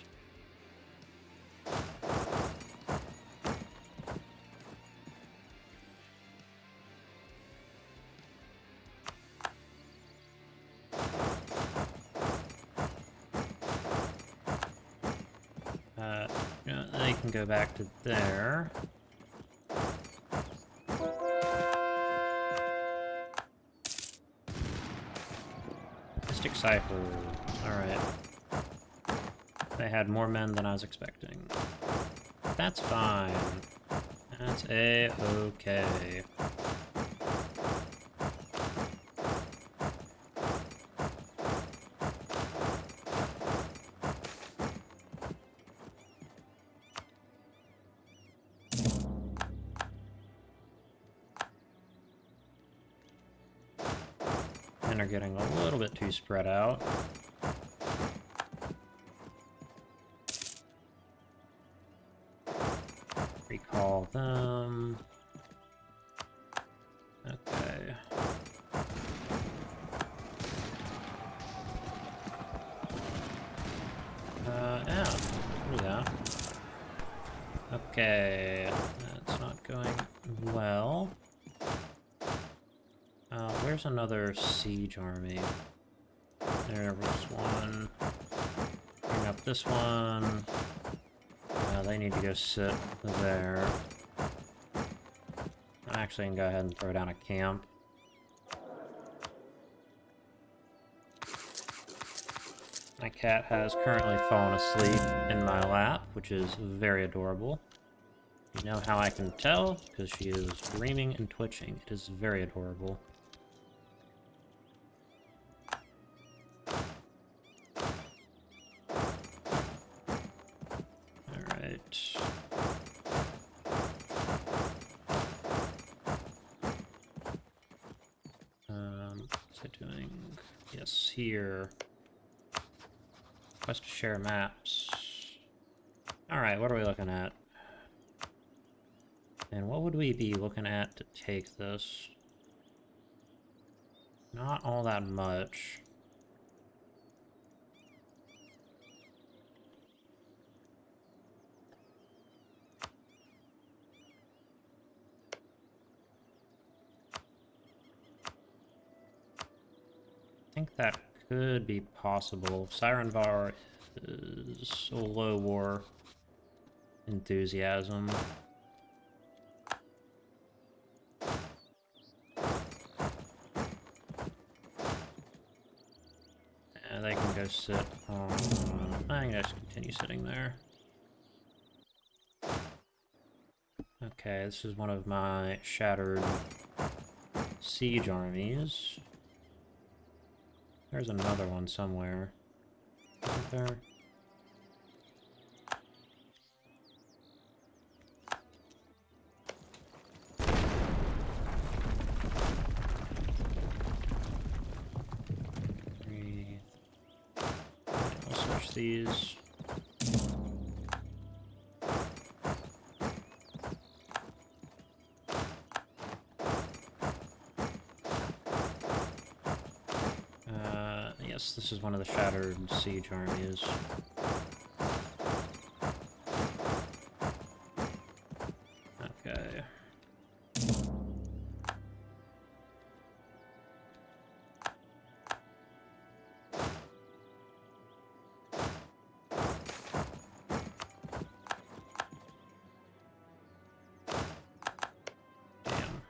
They can go back to there. Mystic Cipher. Alright. They had more men than I was expecting. That's fine. That's a-okay. Men are getting a little bit too spread out. Recall them. Okay. Yeah, do that. Okay, that's not going well. Where's another siege army? There was one. Bring up this one. They need to go sit there. I'm actually gonna go ahead and throw down a camp. My cat has currently fallen asleep in my lap, which is very adorable. You know how I can tell? Because she is screaming and twitching. It is very adorable. Alright. What's it doing? Yes, here. Request to share maps. Alright, what are we looking at? And what would we be looking at to take this? Not all that much. think that could be possible. Sirenvar is low war enthusiasm. And they can go sit on... I think I should continue sitting there. Okay, this is one of my shattered siege armies. There's another one somewhere. Isn't there? Breathe. I'll switch these. Yes, this is one of the shattered siege armies. Okay. Damn.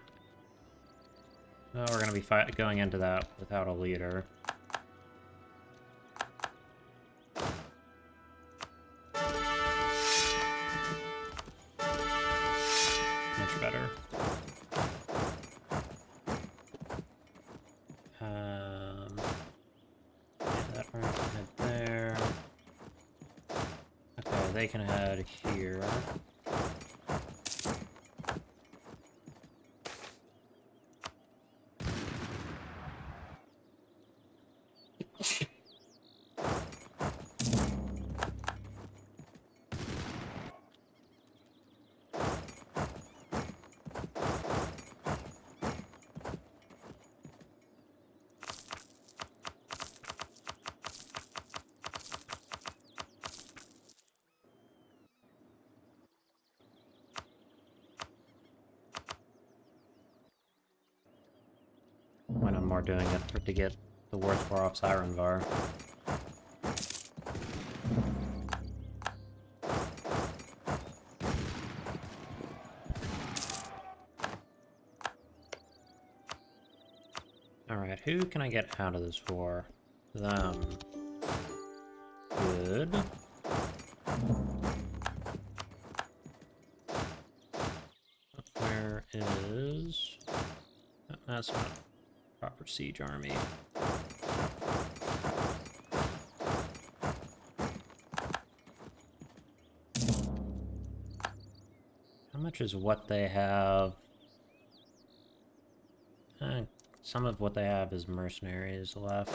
Oh, we're gonna be going into that without a leader. Much better. Yeah, that army can head there. Okay, they can head here. When I'm more doing it to get the worst war off Sirenvar. Alright, who can I get out of this war? Them. Good. Where is... Oh, that's not a proper siege army. How much is what they have? Some of what they have is mercenaries left.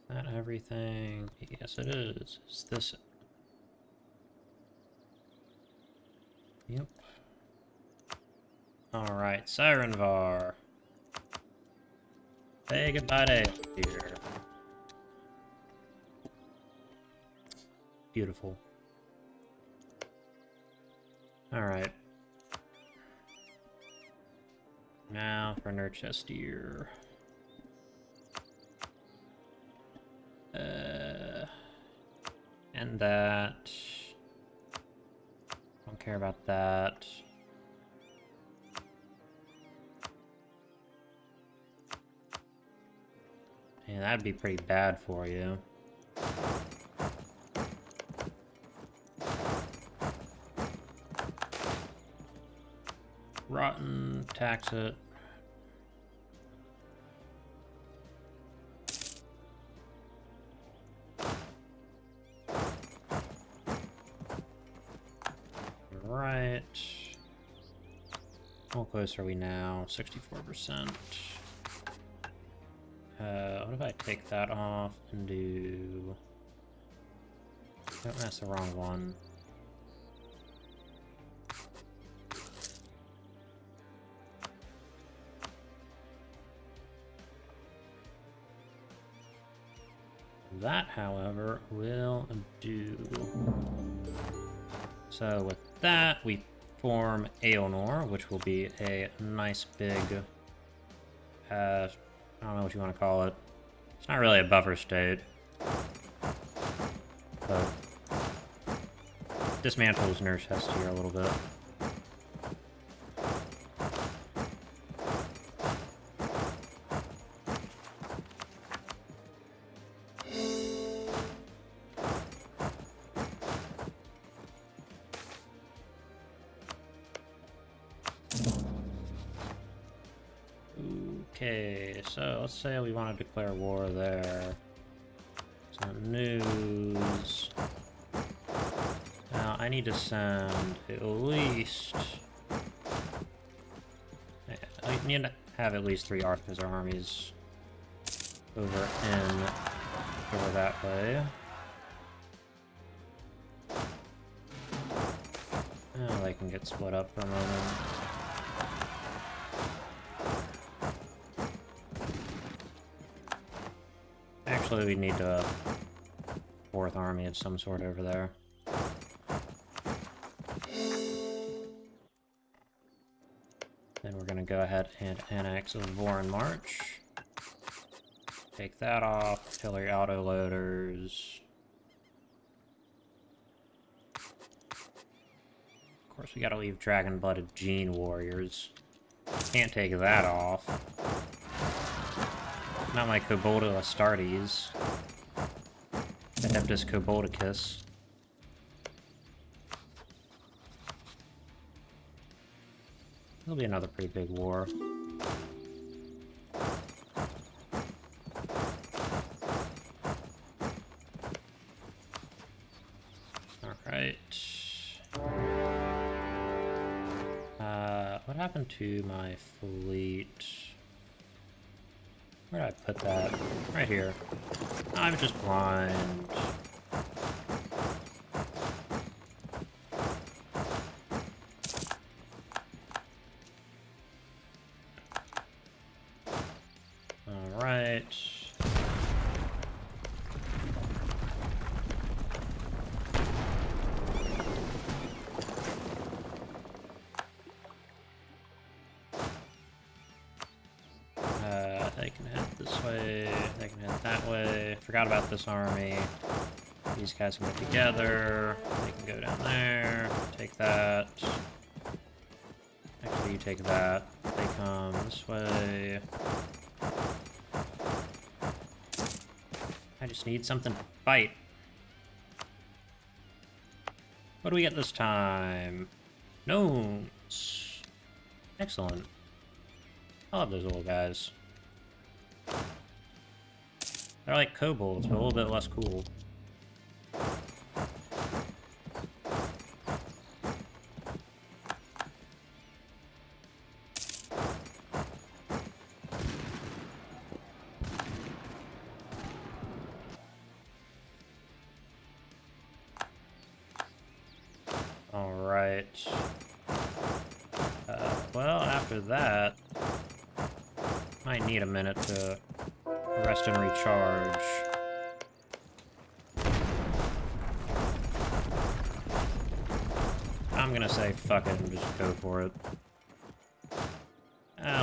Is that everything? Yes, it is. Is this... Yep. Alright, Sirenvar. Say goodbye to here. Beautiful. Alright. Now for Nurchestier. And that. Don't care about that. Yeah, that'd be pretty bad for you. Rotten, tax it. Right. How close are we now? 64%. What if I take that off and do... Oh, that's the wrong one. That, however, will do. So with that, we form Aelnor, which will be a nice big, I don't know what you want to call it. It's not really a buffer state, but dismantles Nurse Hestia a little bit. Okay, so let's say we want to declare war there. So news. Now I need to send at least. I need to have at least 3 Arthas armies over that way. Oh, they can get split up for a moment. Actually, we need a 4th army of some sort over there. Then we're gonna go ahead and annex Voron March. Take that off, artillery autoloaders. Of course, we gotta leave Dragon-Blooded Gene Warriors. Can't take that off. Not my Kobolda Astartes. Adeptus Koboldicus. It'll be another pretty big war. Alright. What happened to my fleet? Where did I put that? Right here. I'm just blind. Alright. They can head this way, they can head that way. Forgot about this army. These guys can get together. They can go down there, take that. Actually, you take that. They come this way. I just need something to fight. What do we get this time? Gnomes. Excellent. I love those little guys. They're like kobolds, but a little bit less cool. Alright. Well, after that, might need a minute to rest and recharge. I'm gonna say fuck it and just go for it.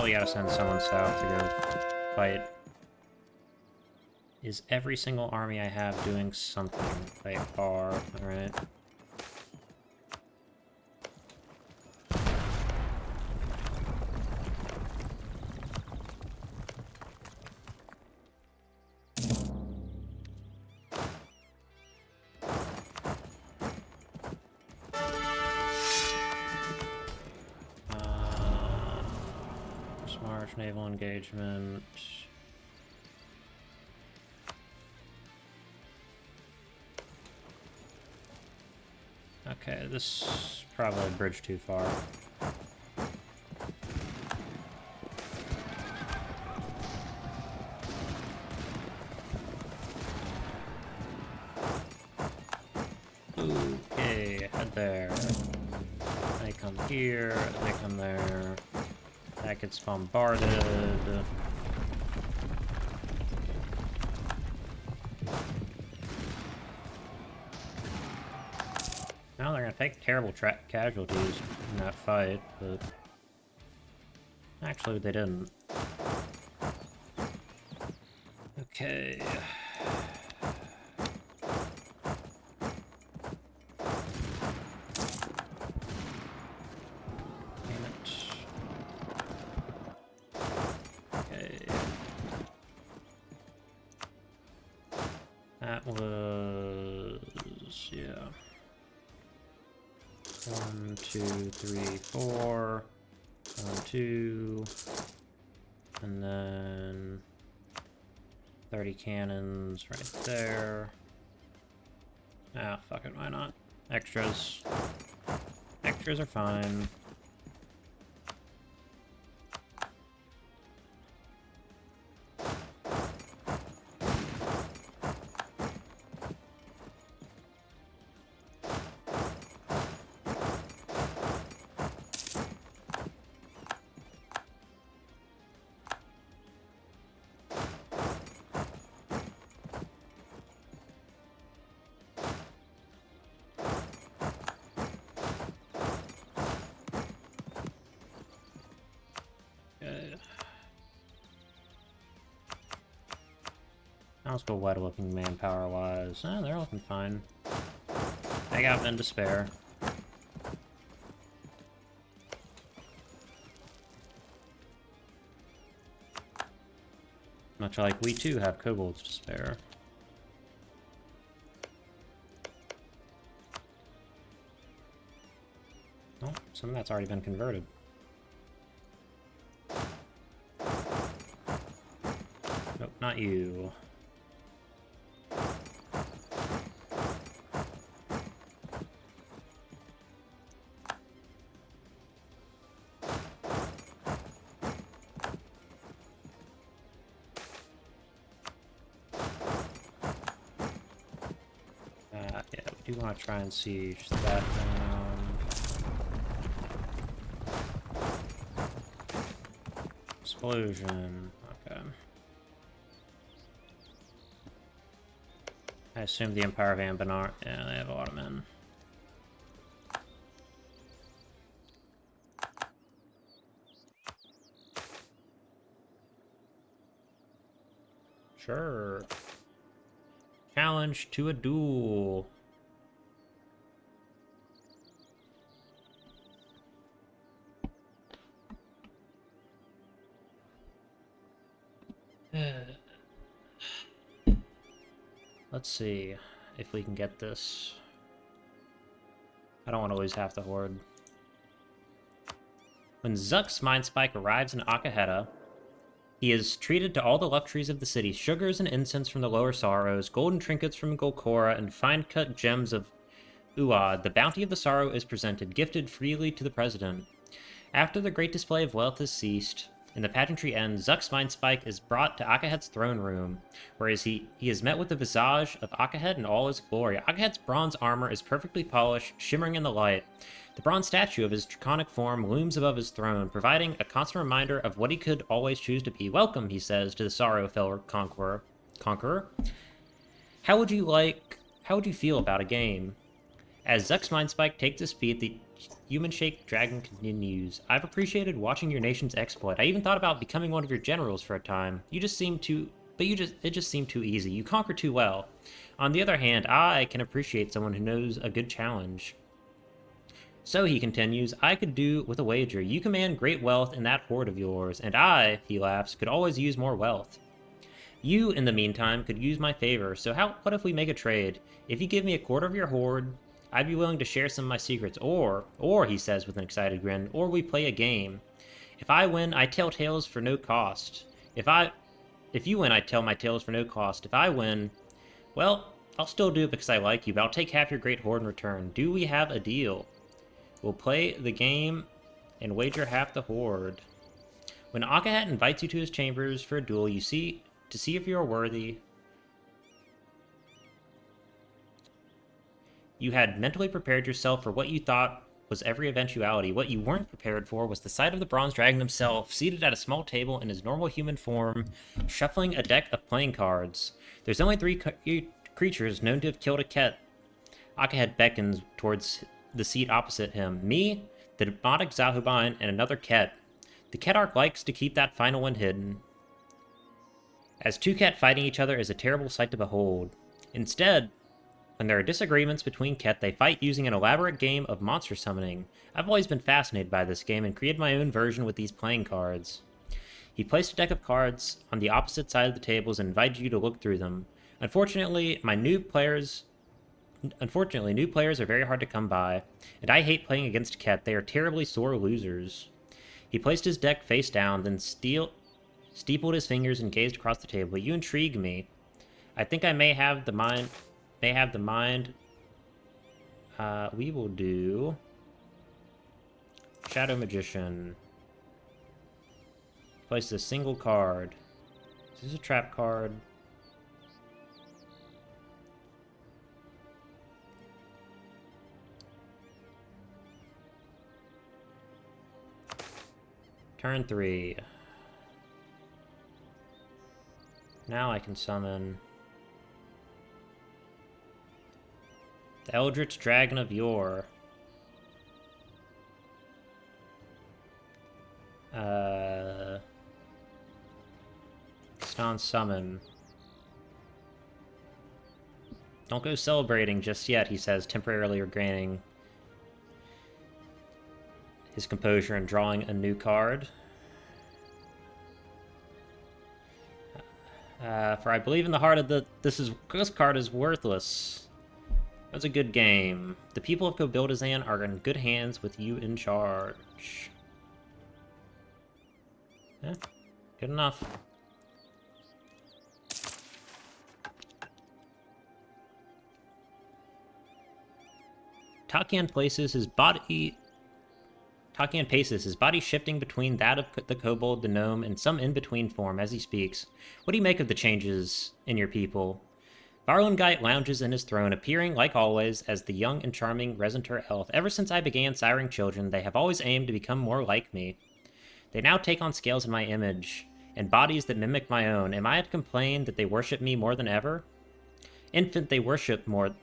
We gotta send someone south to go fight. Is every single army I have doing something? They are. Alright. March, naval engagement. Okay, this is probably a bridge too far. Okay, head there. They come here, they come there. That gets bombarded. take terrible casualties in that fight, but actually they didn't. Okay. Damn it. Okay. That was... yeah. 1, 2, 3, 4. 1, 2. And then 30 cannons right there. Ah, fuck it, why not? Extras. Extras are fine. How's the wet looking manpower-wise? They're looking fine. They got men to spare. Much like we too have kobolds to spare. Oh, some of that's already been converted. Nope, not you. Yeah, we do want to try and siege that down. Explosion. Okay. I assume the Empire of Anbennar. Yeah, they have a lot of men. Sure. Challenge to a duel. Let's see if we can get this. I don't want to lose half the horde. When Zuck's Mind Spike arrives in Akaheta, he is treated to all the luxuries of the city: sugars and incense from the Lower Sorrows, golden trinkets from Golcora, and fine-cut gems of Uad. The bounty of the Sorrow is presented, gifted freely to the president. After the great display of wealth has ceased, and the pageantry ends, Zuck's Mind Spike is brought to Akahet's throne room, where he is met with the visage of Akahet in all his glory. Akahet's bronze armor is perfectly polished, shimmering in the light. The bronze statue of his draconic form looms above his throne, providing a constant reminder of what he could always choose to be. Welcome, he says to the Sorrowfell Conqueror. How would you feel about a game? As Zuck's Mind Spike takes his seat, the human-shaped dragon continues. I've appreciated watching your nation's exploit. I even thought about becoming one of your generals for a time. It just seemed too easy. You conquer too well. On the other hand, I can appreciate someone who knows a good challenge. So, he continues, I could do with a wager. You command great wealth in that hoard of yours, and I, he laughs, could always use more wealth. You, in the meantime, could use my favor, so what if we make a trade? If you give me a quarter of your hoard, I'd be willing to share some of my secrets, or, he says with an excited grin, or we play a game. If I win, I tell tales for no cost. If you win, I tell my tales for no cost. If I win, well, I'll still do it because I like you, but I'll take half your great hoard in return. Do we have a deal? We'll play the game and wager half the hoard. When Akahet invites you to his chambers for a duel, to see if you are worthy. You had mentally prepared yourself for what you thought was every eventuality. What you weren't prepared for was the sight of the bronze dragon himself, seated at a small table in his normal human form, shuffling a deck of playing cards. There's only 3 creatures known to have killed a Ket. Akahet beckons towards the seat opposite him. Me, the demonic Zahubine, and another Ket. The Ket arc likes to keep that final one hidden, as two Ket fighting each other is a terrible sight to behold. Instead, when there are disagreements between Ket, they fight using an elaborate game of monster summoning. I've always been fascinated by this game and created my own version with these playing cards. He placed a deck of cards on the opposite side of the tables and invited you to look through them. Unfortunately, new players are very hard to come by, and I hate playing against Ket. They are terribly sore losers. He placed his deck face down, then steepled his fingers and gazed across the table. You intrigue me. I think I may have the mind. We will do Shadow Magician. Place a single card. Is this a trap card? Turn 3. Now I can summon the Eldritch Dragon of Yore. Ston summon. Don't go celebrating just yet, he says, temporarily regaining his composure and drawing a new card. For I believe in the heart of this card is worthless. That's a good game. The people of Kobildzan are in good hands with you in charge. Yeah, good enough. Takian paces his body shifting between that of the kobold, the gnome, and some in-between form as he speaks. What do you make of the changes in your people? Varlungite lounges in his throne, appearing, like always, as the young and charming Resentor elf. Ever since I began siring children, they have always aimed to become more like me. They now take on scales in my image, and bodies that mimic my own. Am I to complain that they worship me more than ever? Infant, they worship more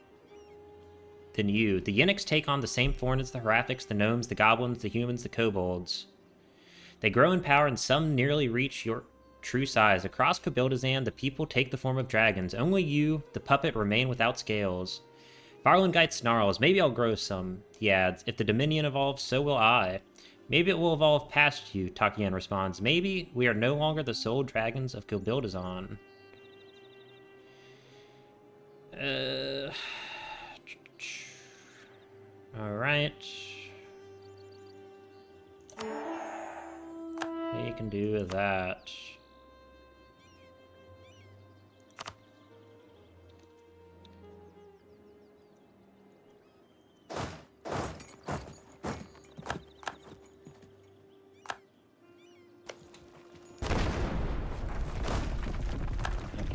than you. The Yinniks take on the same form as the Horathics, the gnomes, the goblins, the humans, the kobolds. They grow in power, and some nearly reach your true size. Across Kobildzan, the people take the form of dragons. Only you, the puppet, remain without scales. Varlungite snarls. Maybe I'll grow some, he adds. If the Dominion evolves, so will I. Maybe it will evolve past you, Takian responds. Maybe we are no longer the sole dragons of Kobildzan. Alright. You can do that.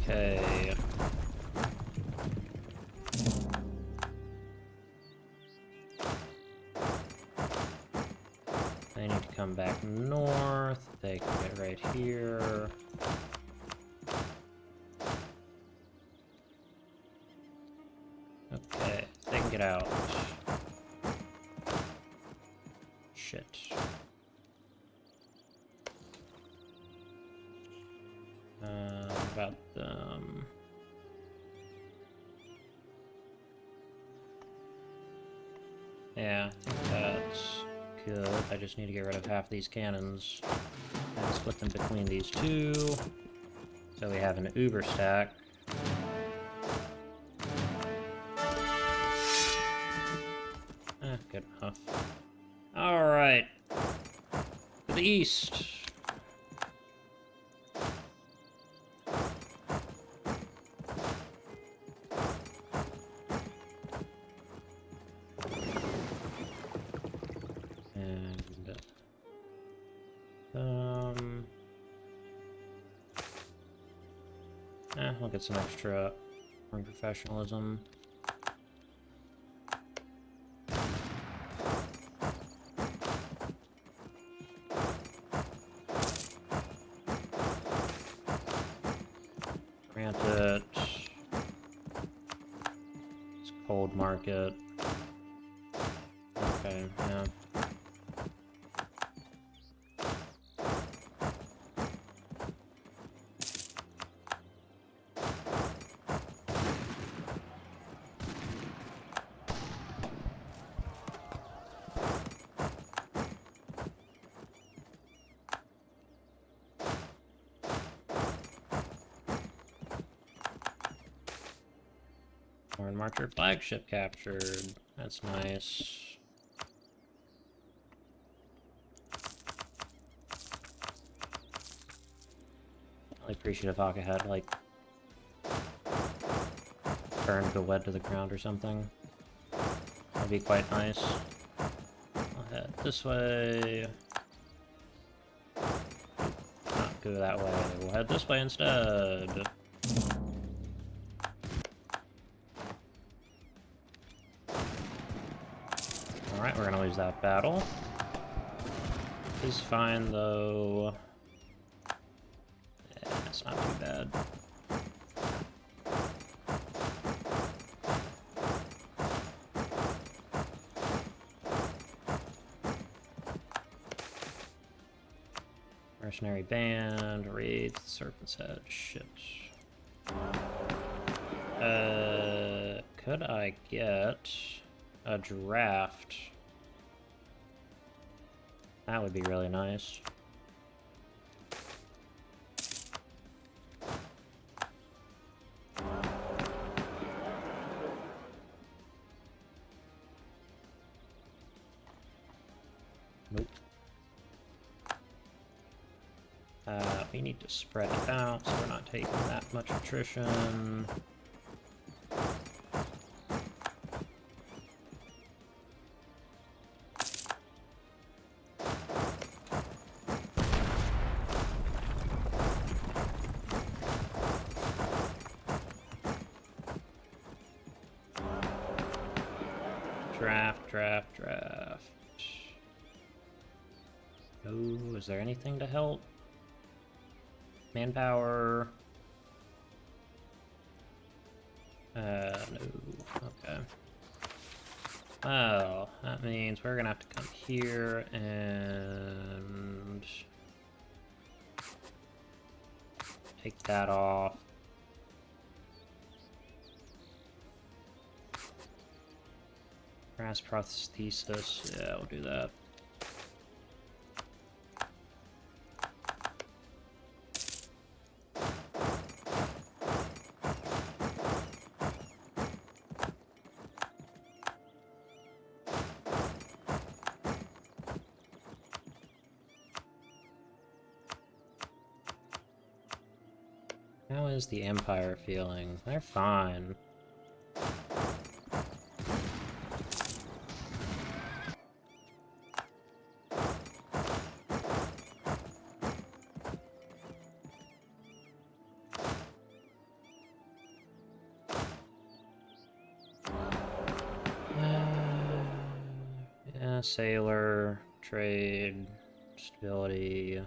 Okay. They need to come back north. They can get right here. Okay, they can get out. Shit. About them. Yeah, I think that's good. I just need to get rid of half these cannons and split them between these two. So we have an uber stack. Good enough. Alright. To the east. We'll get some extra professionalism. Granted, it's cold market. Okay, yeah. Foreign Marcher flagship captured. That's nice. I appreciate if Hawk had, like, burned the lead to the ground or something. That'd be quite nice. I'll head this way. Not go that way. We'll head this way instead. Alright, we're gonna lose that battle. Is fine though. Yeah, it's not too bad. Mercenary band, raid, serpent's head, shit. Could I get a draft? That would be really nice. Nope. We need to spread it out so we're not taking that much attrition. Draft. Oh, is there anything to help? Manpower. No. Okay. Well, that means we're gonna have to come here and take that off. Brass prosthesis. Yeah, we'll do that. How is the Empire feeling? They're fine. Yeah, sailor, trade, stability,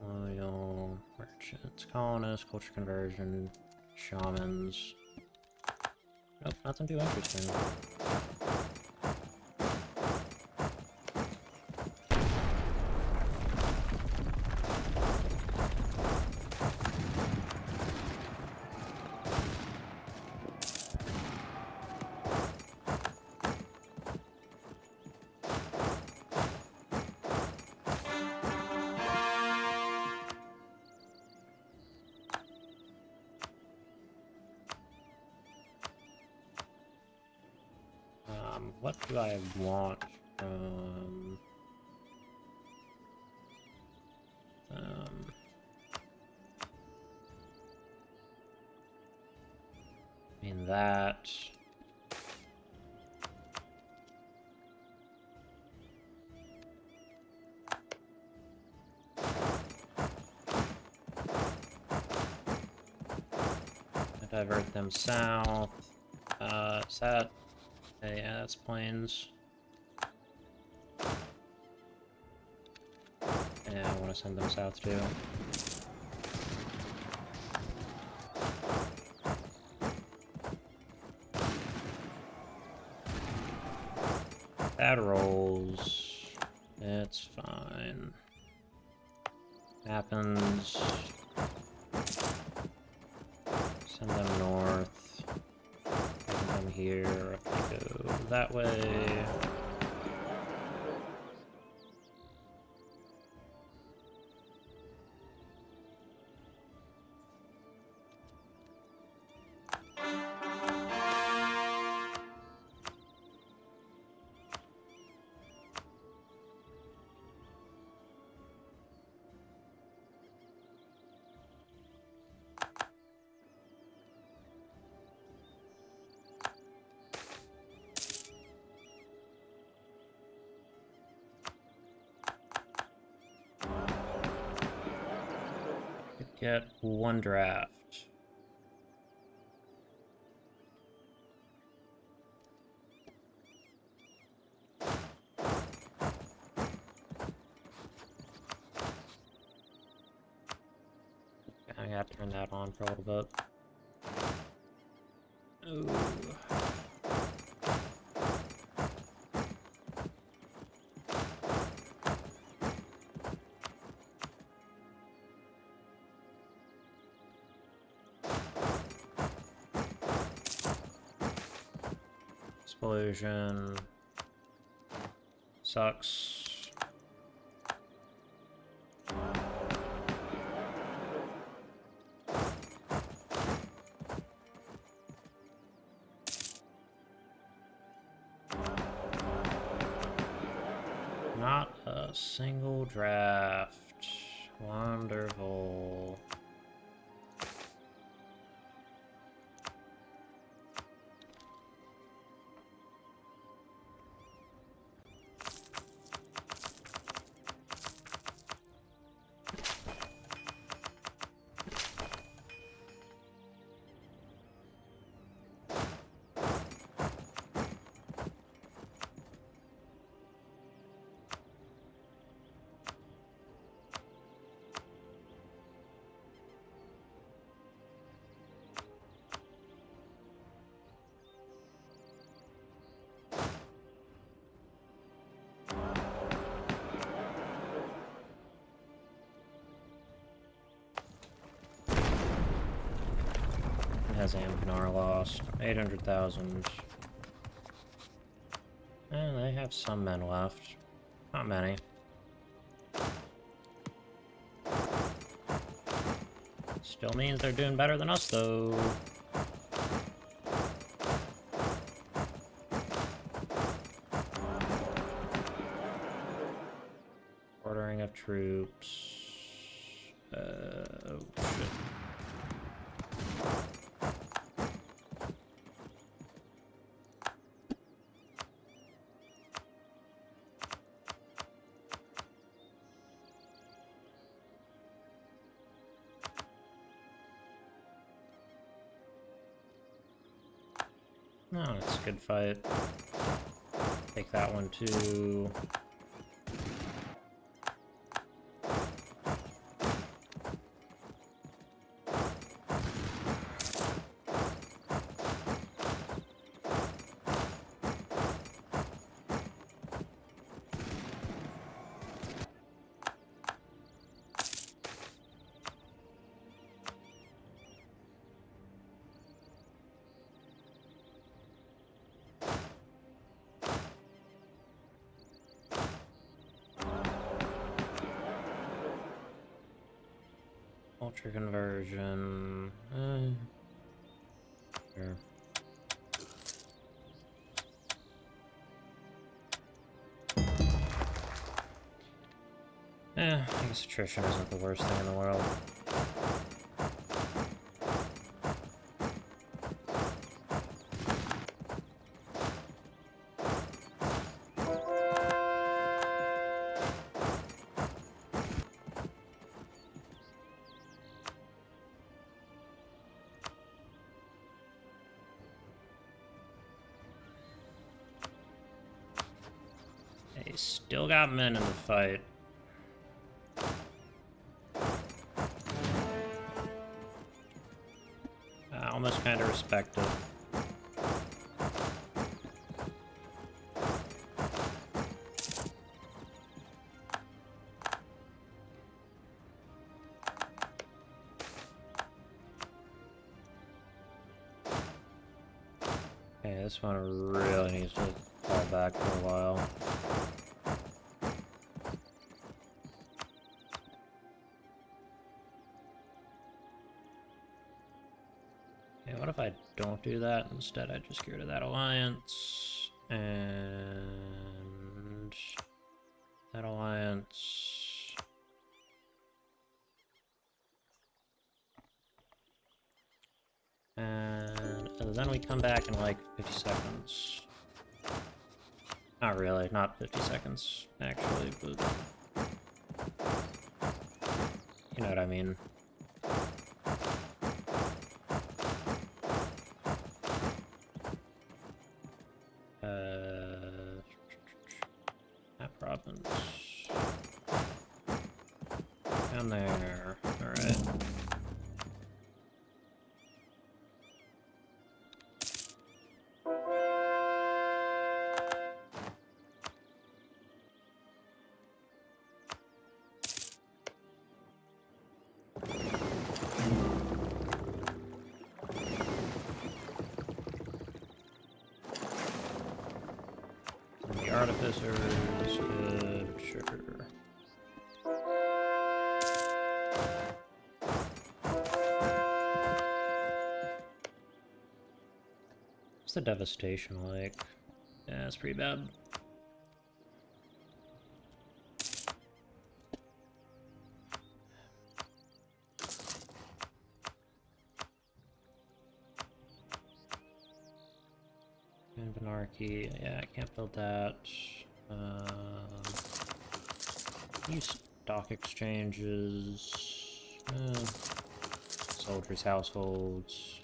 colonial, merchants, colonists, culture conversion, shamans. Nope, nothing too interesting. What do I want from... I mean that... divert them south. Is that... yeah, that's plains. Yeah, I want to send them south too. Bad rolls. It's fine. Happens. Send them north. I can come here. I can go that way. Get one draft. I gotta turn that on for a little bit. Ooh. Explosion. Sucks. Not a single draft. Wonderful. Has Anbennar lost? 800,000. And they have some men left. Not many. Still means they're doing better than us, though. Ordering of troops. Oh, shit. No, it's a good fight. Take that one too. Ultra conversion. Sure. I guess attrition isn't the worst thing in the world. They still got men in the fight. I almost kind of respect it. Okay, this one really needs to fall back for a while. Okay, what if I don't do that? Instead, I just go to that alliance, and that alliance. And then we come back in like 50 seconds. Not really, not 50 seconds, actually, but you know what I mean. That province. Down there. Alright. The artificers could sure. What's the devastation like? Yeah, it's pretty bad. Anbennar, yeah, I can't build that. Use stock exchanges. Soldiers' households.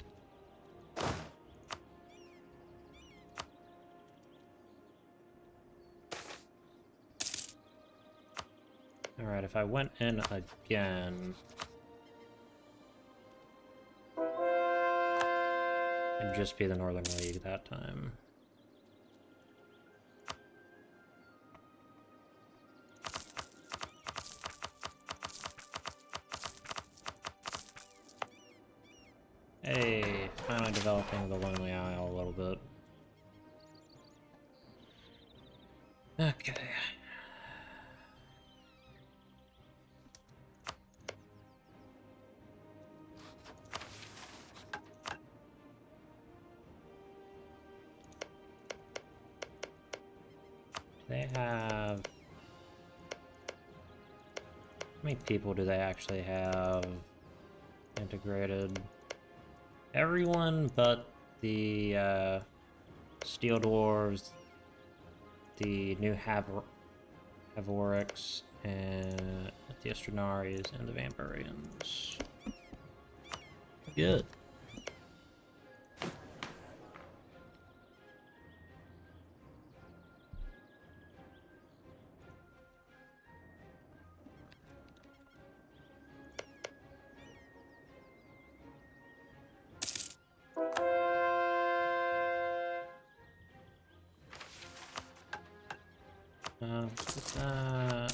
Alright, if I went in again... it'd just be the Northern League that time. Hey, finally developing the Lonely Isle a little bit. Okay. They have... how many people do they actually have integrated? Everyone but the Steel Dwarves, the new Havorics, and the Astronaries, and the Vampirians. Good. What's that?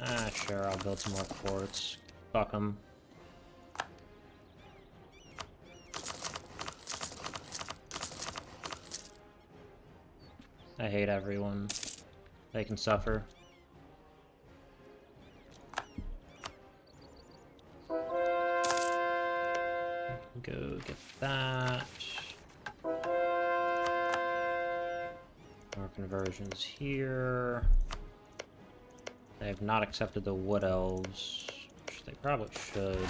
Ah, sure, I'll build some more forts. Fuck them. I hate everyone. They can suffer. Go get that. More conversions here. They have not accepted the Wood Elves, which they probably should.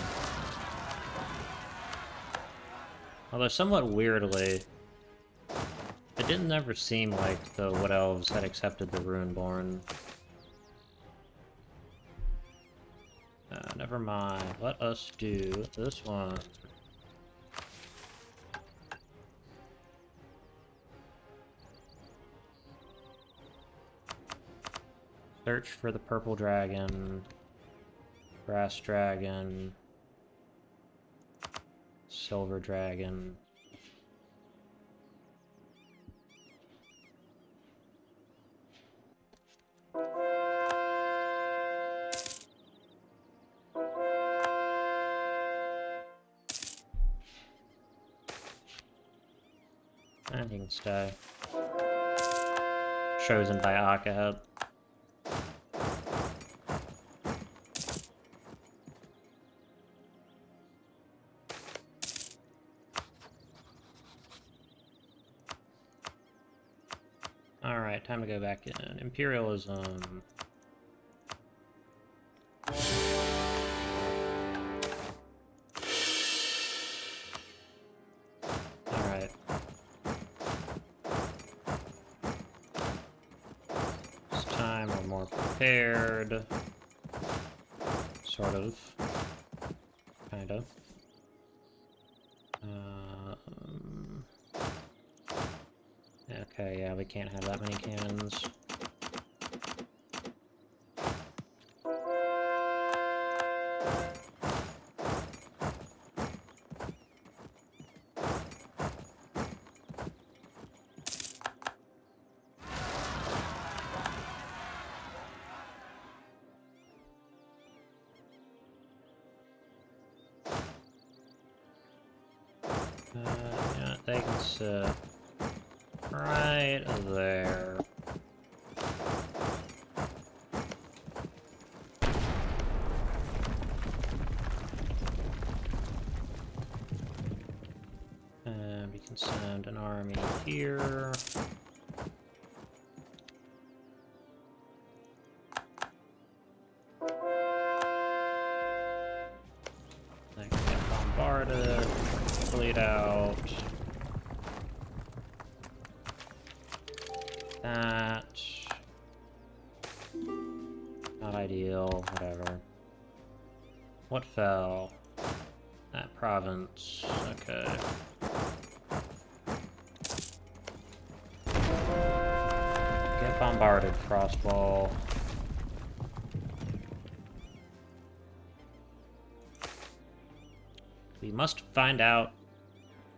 Although somewhat weirdly, it didn't ever seem like the Wood Elves had accepted the Runeborn. Never mind. Let us do this one. Search for the purple dragon, brass dragon, silver dragon. And he can stay. Chosen by Akahead. Alright, time to go back in. Imperialism. Alright. This time we're more prepared. Sort of. Kind of. Okay, yeah, we can't have that many cannons. Yeah, they can sit right there. And we can send an army here. They can get bombarded, bleed out. That. Not ideal, whatever. What fell? That province. Okay. Get bombarded, Frostball. We must find out.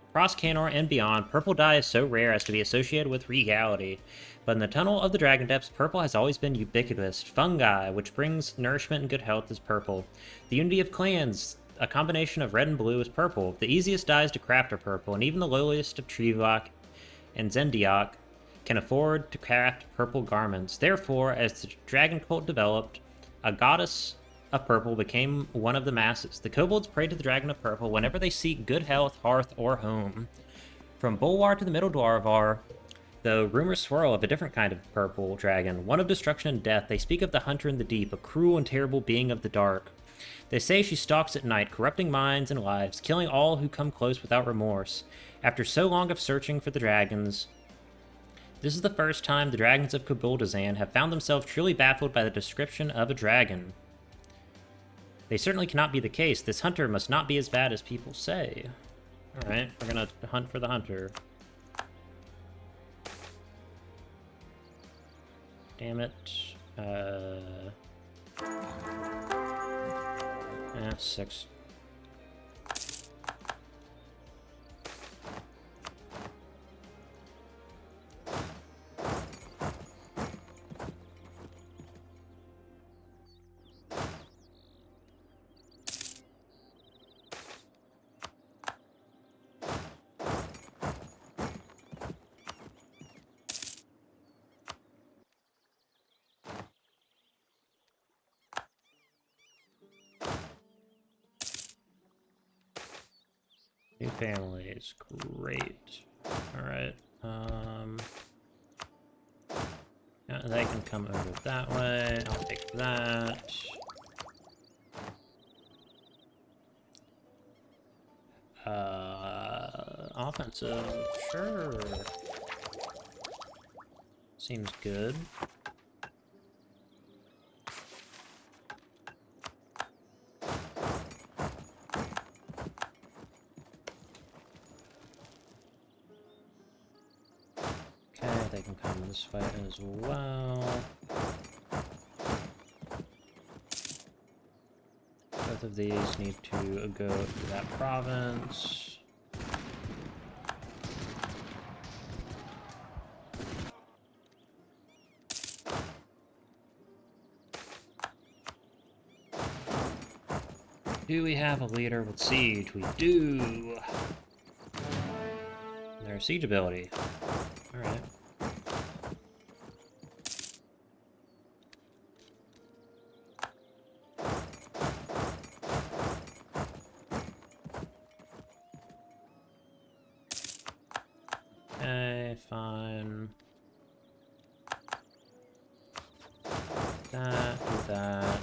Across Canor and beyond, purple dye is so rare as to be associated with regality. But in the tunnel of the Dragon Depths, purple has always been ubiquitous. Fungi, which brings nourishment and good health, is purple. The unity of clans, a combination of red and blue, is purple. The easiest dyes to craft are purple, and even the lowliest of Trivok and Zendiok can afford to craft purple garments. Therefore, as the dragon cult developed, a goddess of purple became one of the masses. The kobolds pray to the dragon of purple whenever they seek good health, hearth, or home. From Bulwar to the Middle Dwarvar, though rumors swirl of a different kind of purple dragon, one of destruction and death. They speak of the hunter in the deep, a cruel and terrible being of the dark. They say she stalks at night, corrupting minds and lives, killing all who come close without remorse. After so long of searching for the dragons, this is the first time the dragons of Kobildzan have found themselves truly baffled by the description of a dragon. They certainly cannot be the case. This hunter must not be as bad as people say. Alright, we're gonna hunt for the hunter. Damn it. 6. New families, great. Alright, yeah, they can come over that way. I'll take that. Offensive, sure. Seems good. They can come this way as well. Both of these need to go to that province. Do we have a leader with siege? We do. Their siege ability. Alright. Okay, fine. That, do that.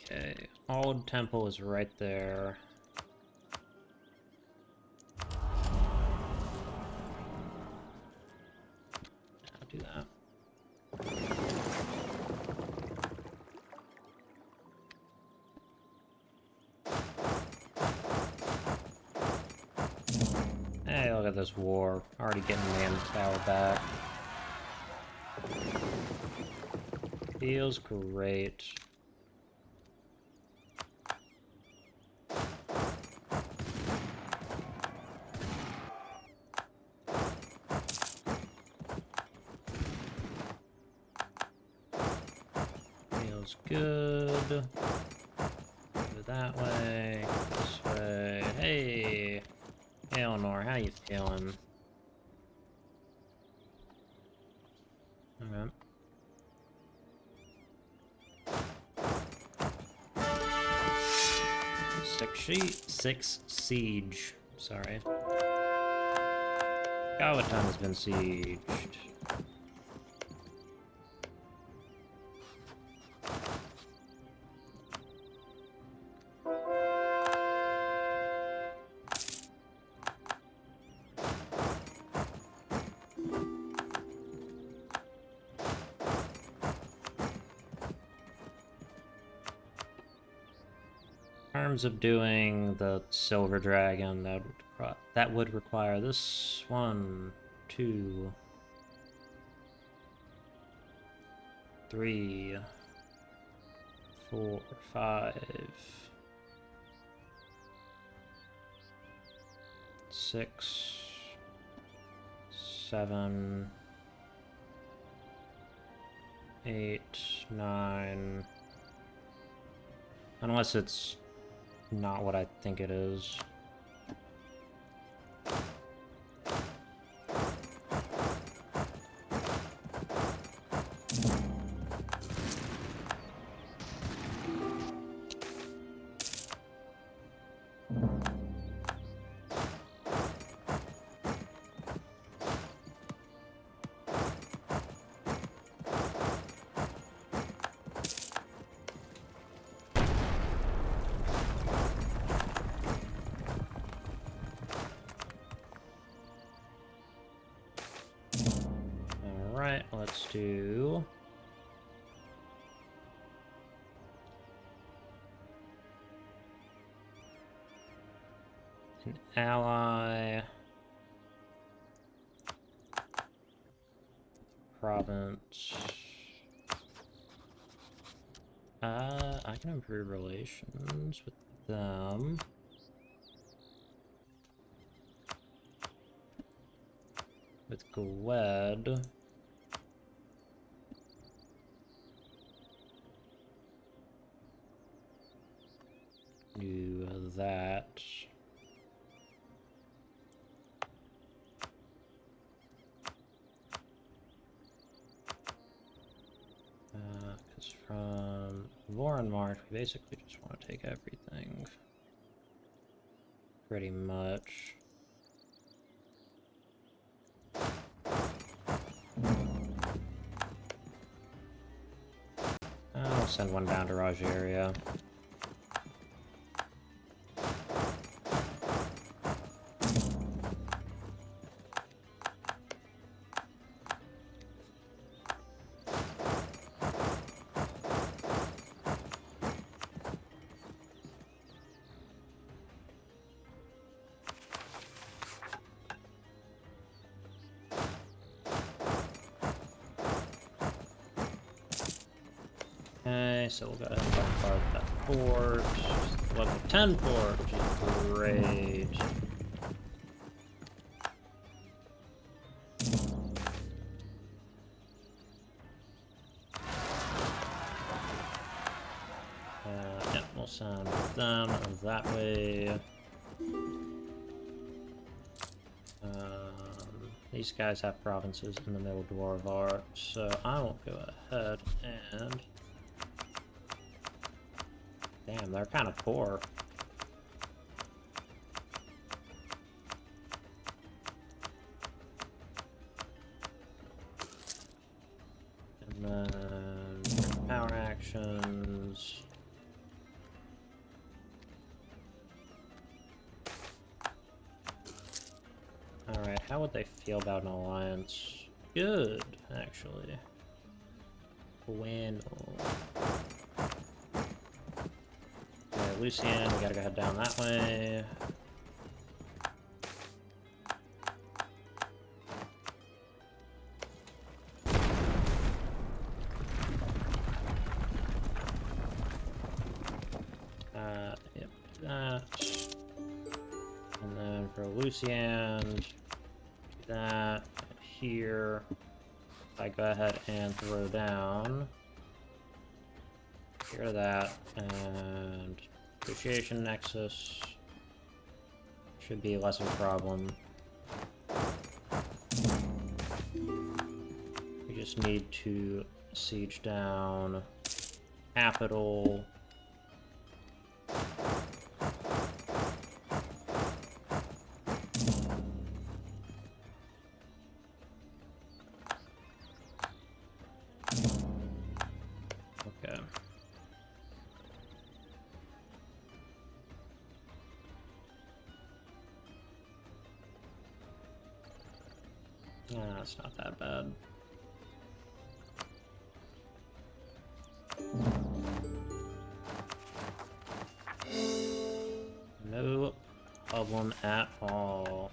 Okay, Old Temple is right there. I'll do that. Hey, look at this war. Already getting manpower back. Feels great. Feels good. Go that way. This way. Hey! Eleanor, how you feeling? Okay. Six siege. Sorry. Kobildzan has been sieged. In terms of doing the silver dragon, that would require this 1, 2, 3, 4, 5, 6, 7, 8, 9. Unless it's not what I think it is. Alright, let's do... an ally... province... I can improve relations with them. With Gwed. Do that. Because from War and March, we basically just want to take everything. Pretty much. I'll send one down to Rajaria. Okay, so we'll go ahead and bombard that fort. Level 10 fort, which is great. We'll send them that way. These guys have provinces in the Middle Dwarvar, so I will go ahead and... Damn, they're kind of poor. And then power actions. Alright, how would they feel about an alliance? Good, actually. Bueno. Okay, Lucian, we gotta go head down that way. Yep, that. And then for Lucian, do that here. I go ahead and throw down. Get rid of that, and negotiation nexus should be less of a problem. We just need to siege down capital. Okay. It's not that bad. No problem at all.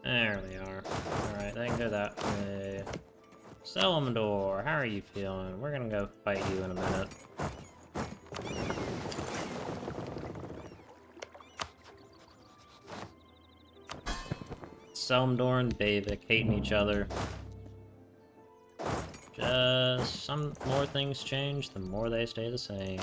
There we are. Alright, they can go that way. Salvador, how are you feeling? We're gonna go fight you in a minute. Salvador and Bavik hating each other. Just some more things change, the more they stay the same.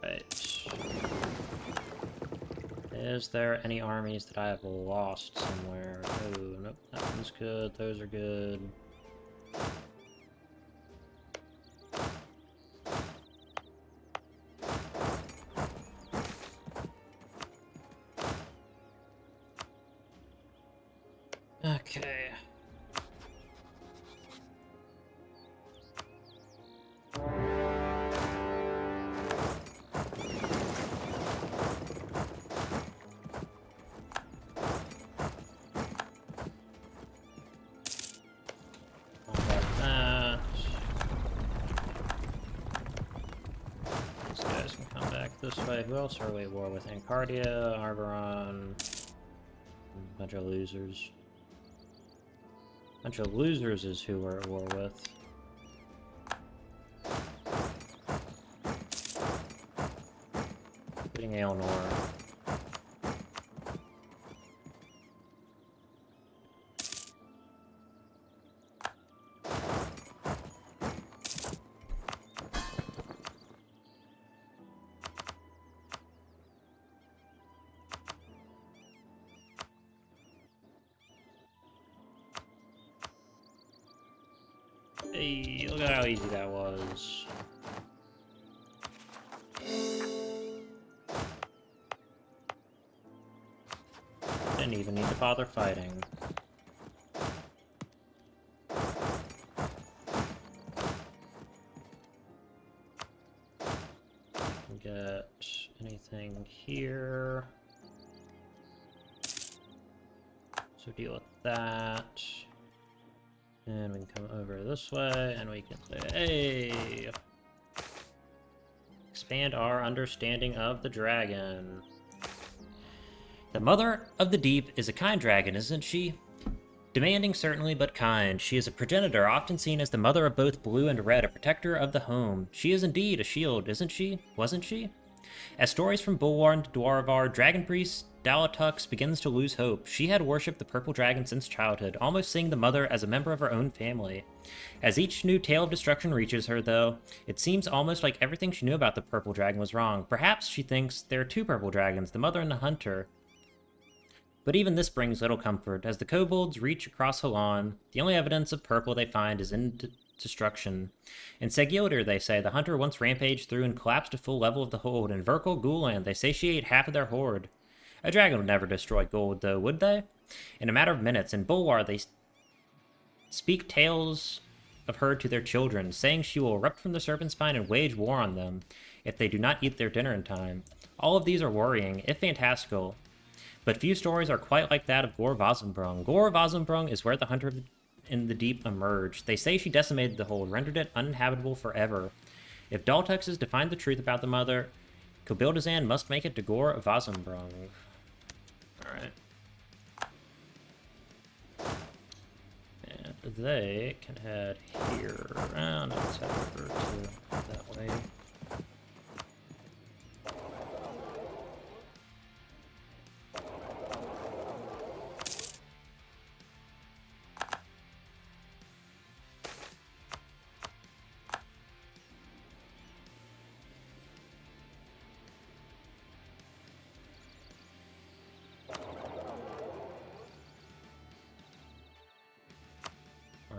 Right. Is there any armies that I have lost somewhere? Oh, nope, that one's good, those are good. Okay. This way. Who else are we at war with? Encardia, Arboron, a bunch of losers. Bunch of losers is who we're at war with. Including Eleanor. Hey, look at how easy that was. Didn't even need to bother fighting. Get anything here. So deal with that. And we can come over this way, and we can say, hey! Expand our understanding of the dragon. The Mother of the Deep is a kind dragon, isn't she? Demanding, certainly, but kind. She is a progenitor, often seen as the mother of both blue and red, a protector of the home. She is indeed a shield, isn't she? Wasn't she? As stories from Bulwarr and Dwarvar, Dragon Priest Dalatux begins to lose hope. She had worshipped the purple dragon since childhood, almost seeing the mother as a member of her own family. As each new tale of destruction reaches her, though, it seems almost like everything she knew about the purple dragon was wrong. Perhaps, she thinks, there are two purple dragons, the mother and the hunter. But even this brings little comfort. As the kobolds reach across Halan, the only evidence of purple they find is in destruction. In Segildir, they say, the hunter once rampaged through and collapsed to full level of the hold. In Virkal Guland, they satiate half of their horde. A dragon would never destroy gold, though, would they? In a matter of minutes, in Bulwarr, they speak tales of her to their children, saying she will erupt from the serpent spine and wage war on them if they do not eat their dinner in time. All of these are worrying, if fantastical. But few stories are quite like that of Gore Vazimbrung. Gore Vazimbrung is where the hunter in the deep emerged. They say she decimated the hold, rendered it uninhabitable forever. If Daltux is to find the truth about the mother, Kobildzan must make it to Gore Vazimbrung. Alright. And they can head here. Oh, no, let's head over to that way.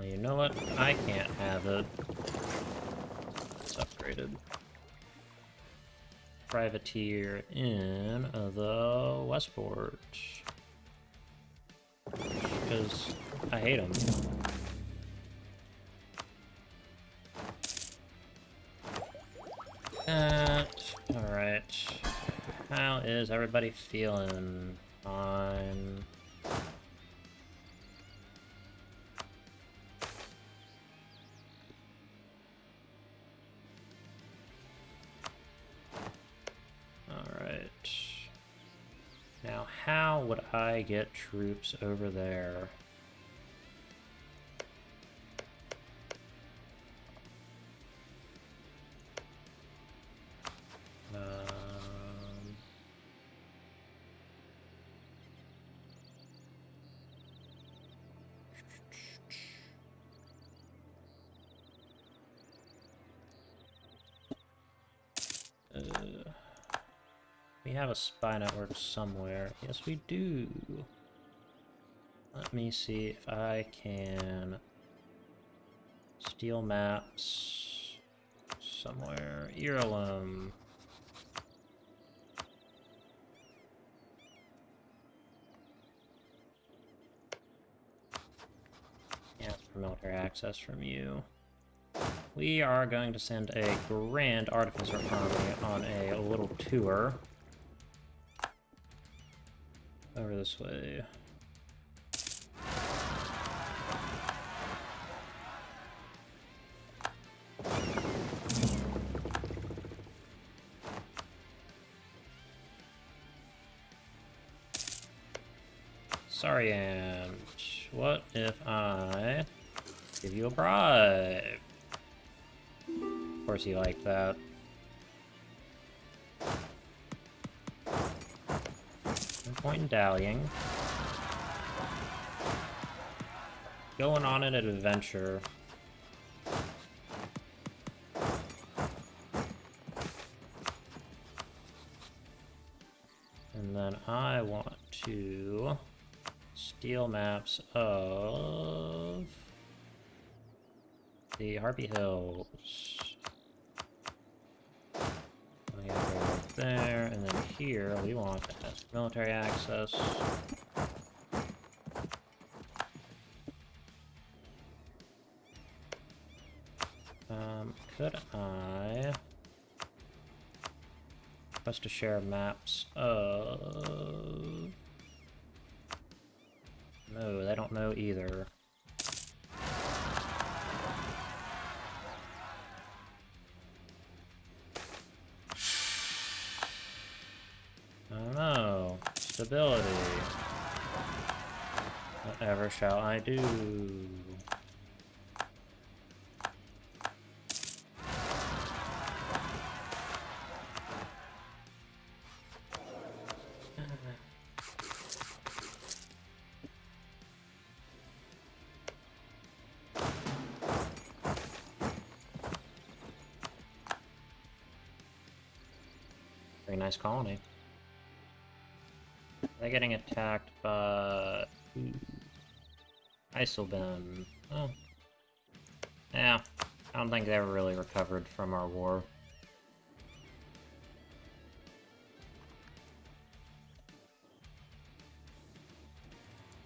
You know what? I can't have it. It's upgraded. Privateer in the Westport. Because I hate them. Alright. How is everybody feeling? Fine. Now, how would I get troops over there? We have a spy network somewhere. Yes, we do. Let me see if I can steal maps somewhere. Ireland. Yeah, for military access from you. We are going to send a Grand Artificer army on a little tour. Over this way. Sorry, and what if I give you a bribe? Of course you like that. No point in dallying. Going on an adventure. And then I want to steal maps of the Harpy Hills. We have it right there, and then here we want to have military access. Could I request to share maps of No, they don't know either. Oh no. Stability. Whatever shall I do? Very nice colony. They're getting attacked by... Isilben. Oh. Yeah. I don't think they ever really recovered from our war.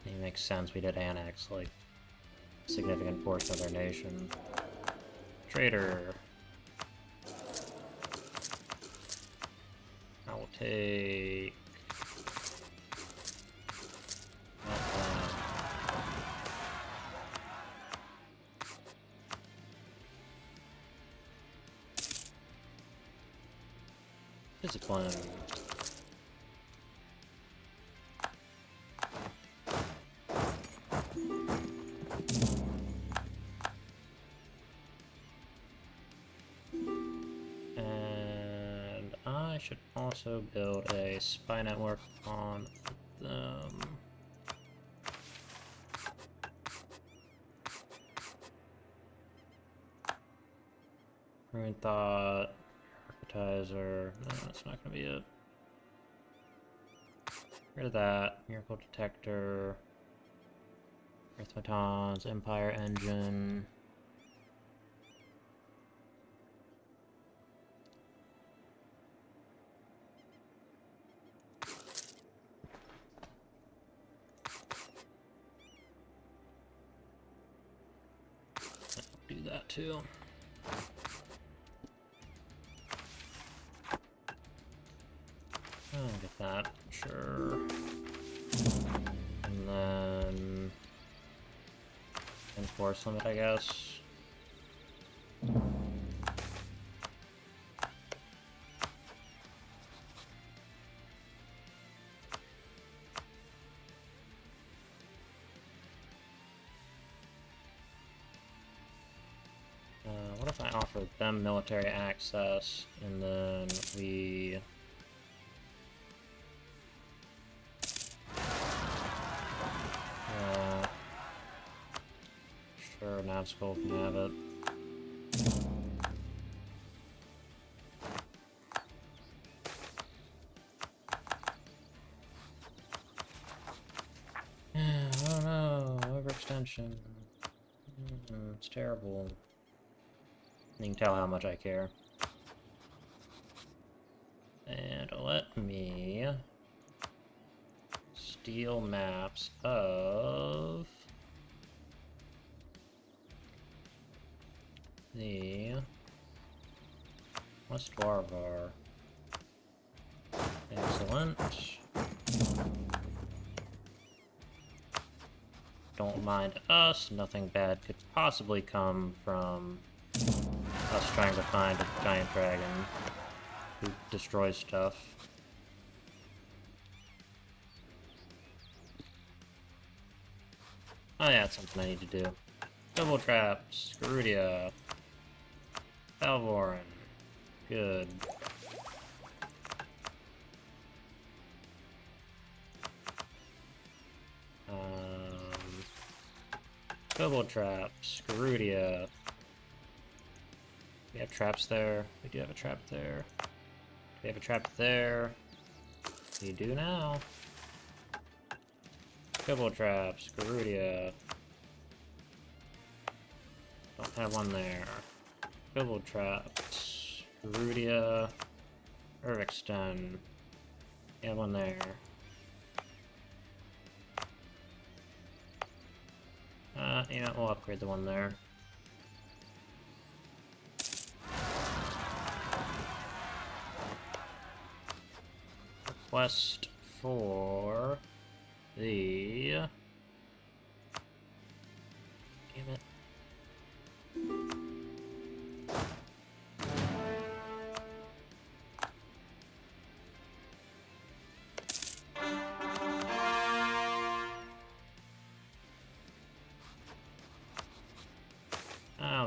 It makes sense, we did annex, like, a significant portion of their nation. Traitor. I will take... Discipline. And I should also build a spy network on them. Ruin Thought, Architizer. No, that's not gonna be it. Rid of that. Miracle Detector. Arithmetons, Empire Engine. I'll do that too. I'll get that, sure. And then enforce limit, I guess. What if I offer them military access and then we... Sure, Navskull can have it. Oh no, overextension. It's terrible. You can tell how much I care. And let me steal maps of the West Dwarvar. Excellent. Don't mind us. Nothing bad could possibly come from us trying to find a giant dragon who destroys stuff. Oh yeah, that's something I need to do. Double traps, Garudia, Valvorin. Good. Double traps, Garudia. We have traps there. We do have a trap there. We have a trap there. We do now. Double traps, Garudia. Don't have one there. Double traps, Garudia, Urvixton. We have one there. You know, we'll upgrade the one there. Request for the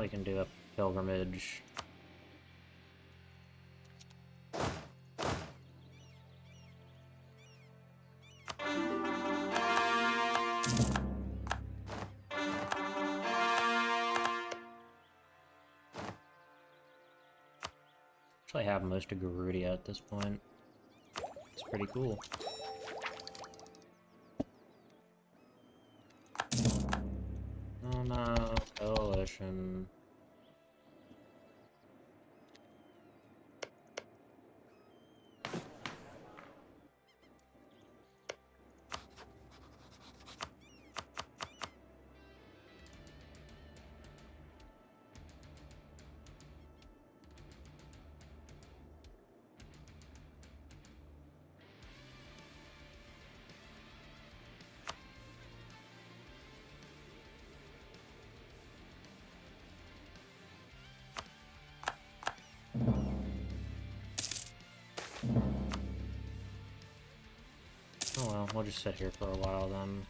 we can do a pilgrimage. Actually have most of Garudia at this point. It's pretty cool. Oh no, coalition. Oh well, we'll just sit here for a while then.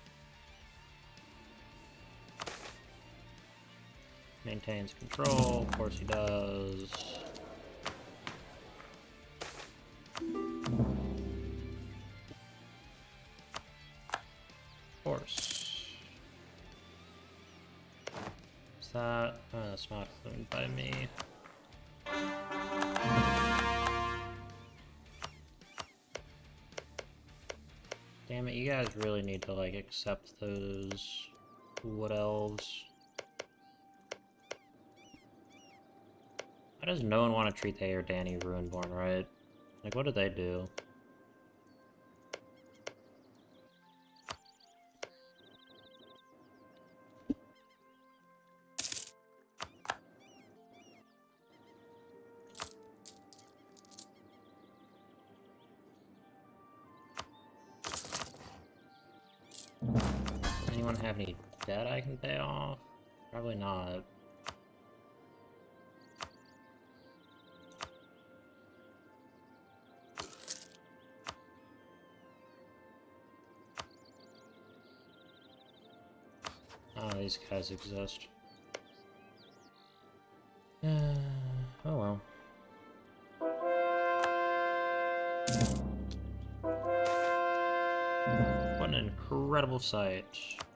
Maintains control, of course he does. Of course. Is that? Oh, that's not owned by me. Damn it, you guys really need to, like, accept those wood elves. Why does no one want to treat they or Danny Ruinborn right? Like, what did they do? Anyone have any debt I can pay off? Probably not. Oh, these guys exist. Oh well. What an incredible sight.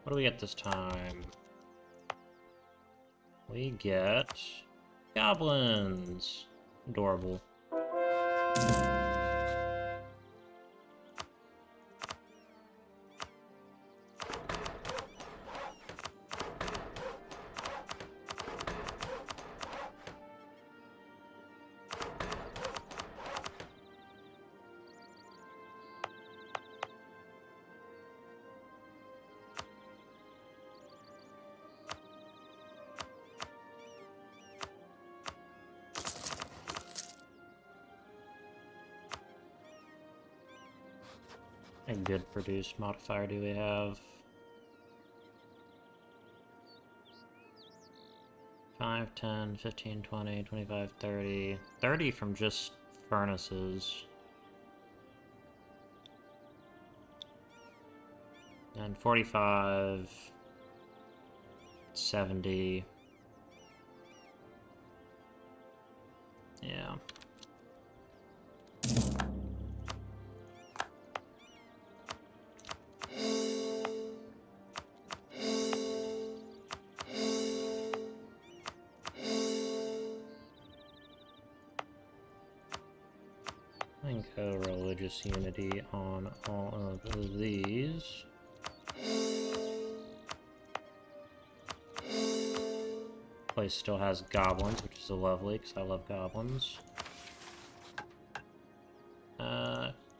What do we get this time? We get goblins. Adorable. A good produce modifier do we have? 5, 10, 15, 20, 25, 30. 30 from just furnaces. And 45, 70. Yeah. And co-religious unity on all of these. Place still has goblins, which is lovely, because I love goblins.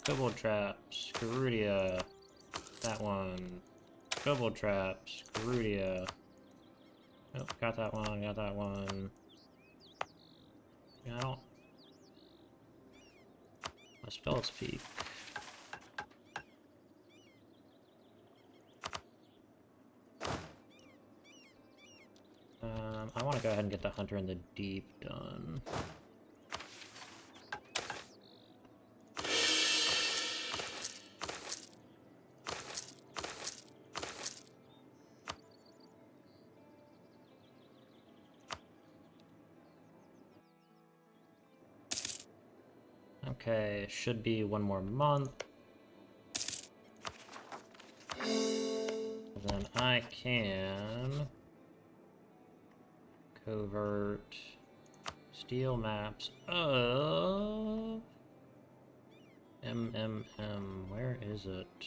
Kobold traps, Garudia. That one. Kobold traps, Garudia. Oh, got that one, got that one. Yeah, I don't... My spell's peak. I want to go ahead and get the Hunter in the Deep done. Okay, should be one more month. Then I can covert steel maps of where is it?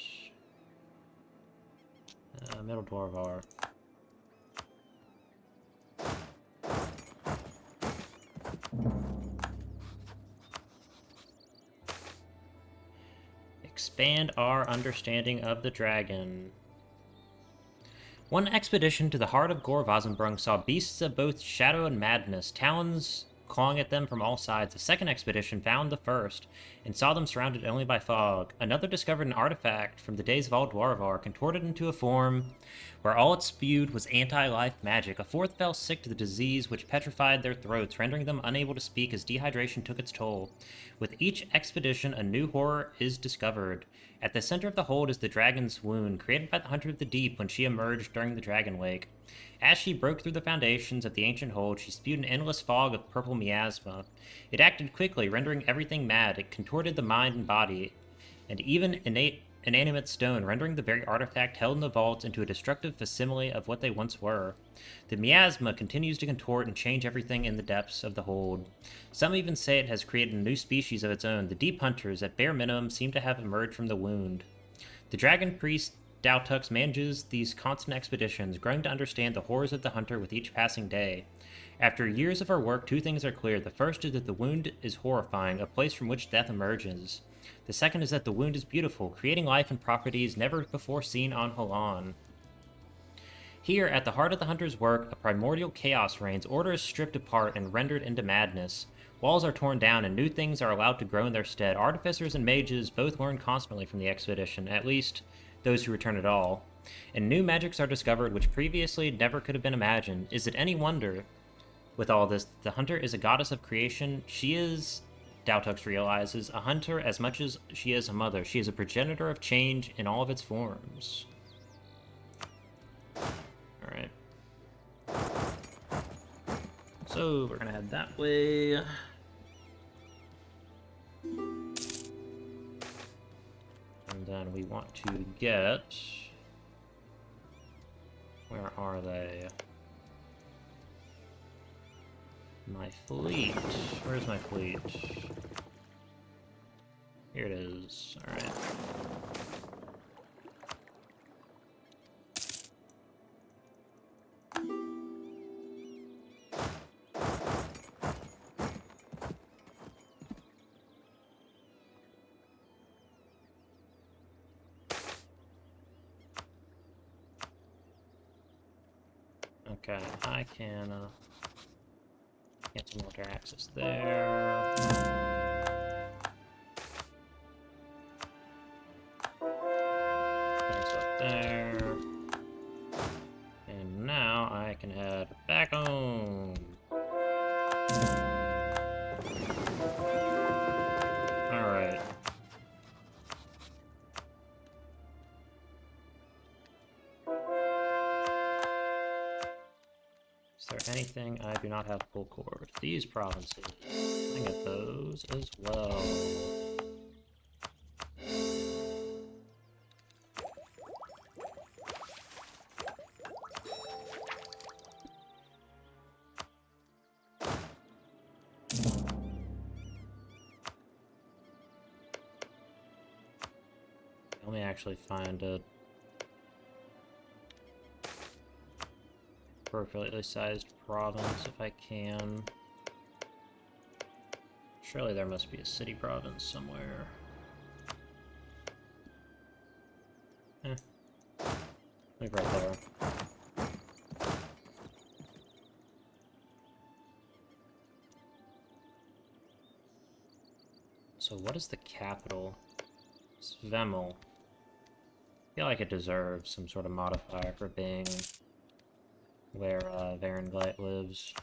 Middle Dwarvar. Expand our understanding of the dragon. One expedition to the heart of Gore-Vazenbrung saw beasts of both shadow and madness, talons clawing at them from all sides. A second expedition found the first, and saw them surrounded only by fog. Another discovered an artifact from the days of All Dwarvar, contorted into a form where all it spewed was anti-life magic. A fourth fell sick to the disease which petrified their throats, rendering them unable to speak as dehydration took its toll. With each expedition, a new horror is discovered. At the center of the hold is the dragon's wound, created by the Hunter of the Deep when she emerged during the Dragon Wake. As she broke through the foundations of the ancient hold, she spewed an endless fog of purple miasma. It acted quickly, rendering everything mad. It contorted the mind and body, and even inanimate stone, rendering the very artifact held in the vaults into a destructive facsimile of what they once were. The miasma continues to contort and change everything in the depths of the hold. Some even say it has created a new species of its own. The Deep Hunters, at bare minimum, seem to have emerged from the wound. The Dragon Priest Dautux manages these constant expeditions, growing to understand the horrors of the Hunter with each passing day. After years of her work, two things are clear. The first is that the wound is horrifying, a place from which death emerges. The second is that the wound is beautiful, creating life and properties never before seen on Halan. Here, at the heart of the Hunter's work, a primordial chaos reigns. Order is stripped apart and rendered into madness. Walls are torn down, and new things are allowed to grow in their stead. Artificers and mages both learn constantly from the expedition, at least those who return at all. And new magics are discovered which previously never could have been imagined. Is it any wonder, with all this, the Hunter is a goddess of creation? She is, Dautux realizes, a hunter as much as she is a mother. She is a progenitor of change in all of its forms. Alright. So, we're gonna head that way. And then we want to get... Where are they? My fleet. Where's my fleet? Here it is. Alright. Okay, I can get some military access there. That's up there. And now I can head back home. Alright. Is there anything I do not have full cord? These provinces. I can get those as well. Let me actually find a appropriately sized province if I can. Surely there must be a city province somewhere. Maybe right there. So what is the capital? Svemel. I feel like it deserves some sort of modifier for being where Varenglite lives.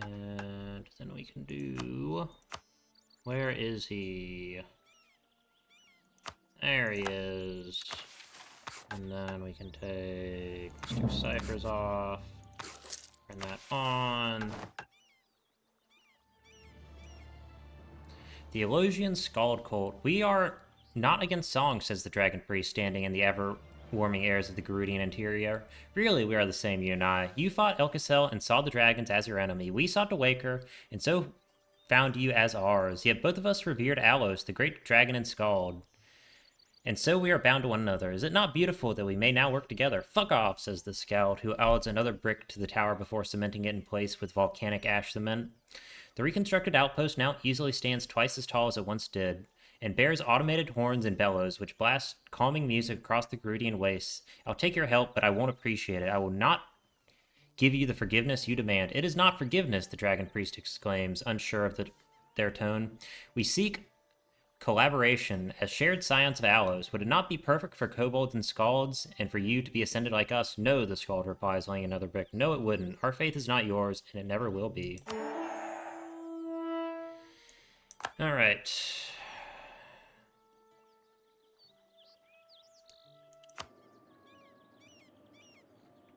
And then we can do... Where is he? There he is. And then we can take these 2 ciphers off. Turn that on. The Elosian Scald Cult. We are not against song, says the Dragon Priest, standing in the ever-warming airs of the Gerudian interior. Really, we are the same, you and I. You fought Elkasel and saw the dragons as your enemy. We sought to wake her, and so found you as ours. Yet both of us revered Alos, the great dragon and Scald. And so we are bound to one another. Is it not beautiful that we may now work together? Fuck off, says the Scald, who adds another brick to the tower before cementing it in place with volcanic ash cement. The reconstructed outpost now easily stands twice as tall as it once did, and bears automated horns and bellows, which blast calming music across the Gerudian wastes. I'll take your help, but I won't appreciate it. I will not give you the forgiveness you demand. It is not forgiveness, the Dragon Priest exclaims, unsure of their tone. We seek collaboration as shared scions of Alos. Would it not be perfect for kobolds and scalds, and for you to be ascended like us? No, the Scald replies, laying another brick. No, it wouldn't. Our faith is not yours, and it never will be. Alright.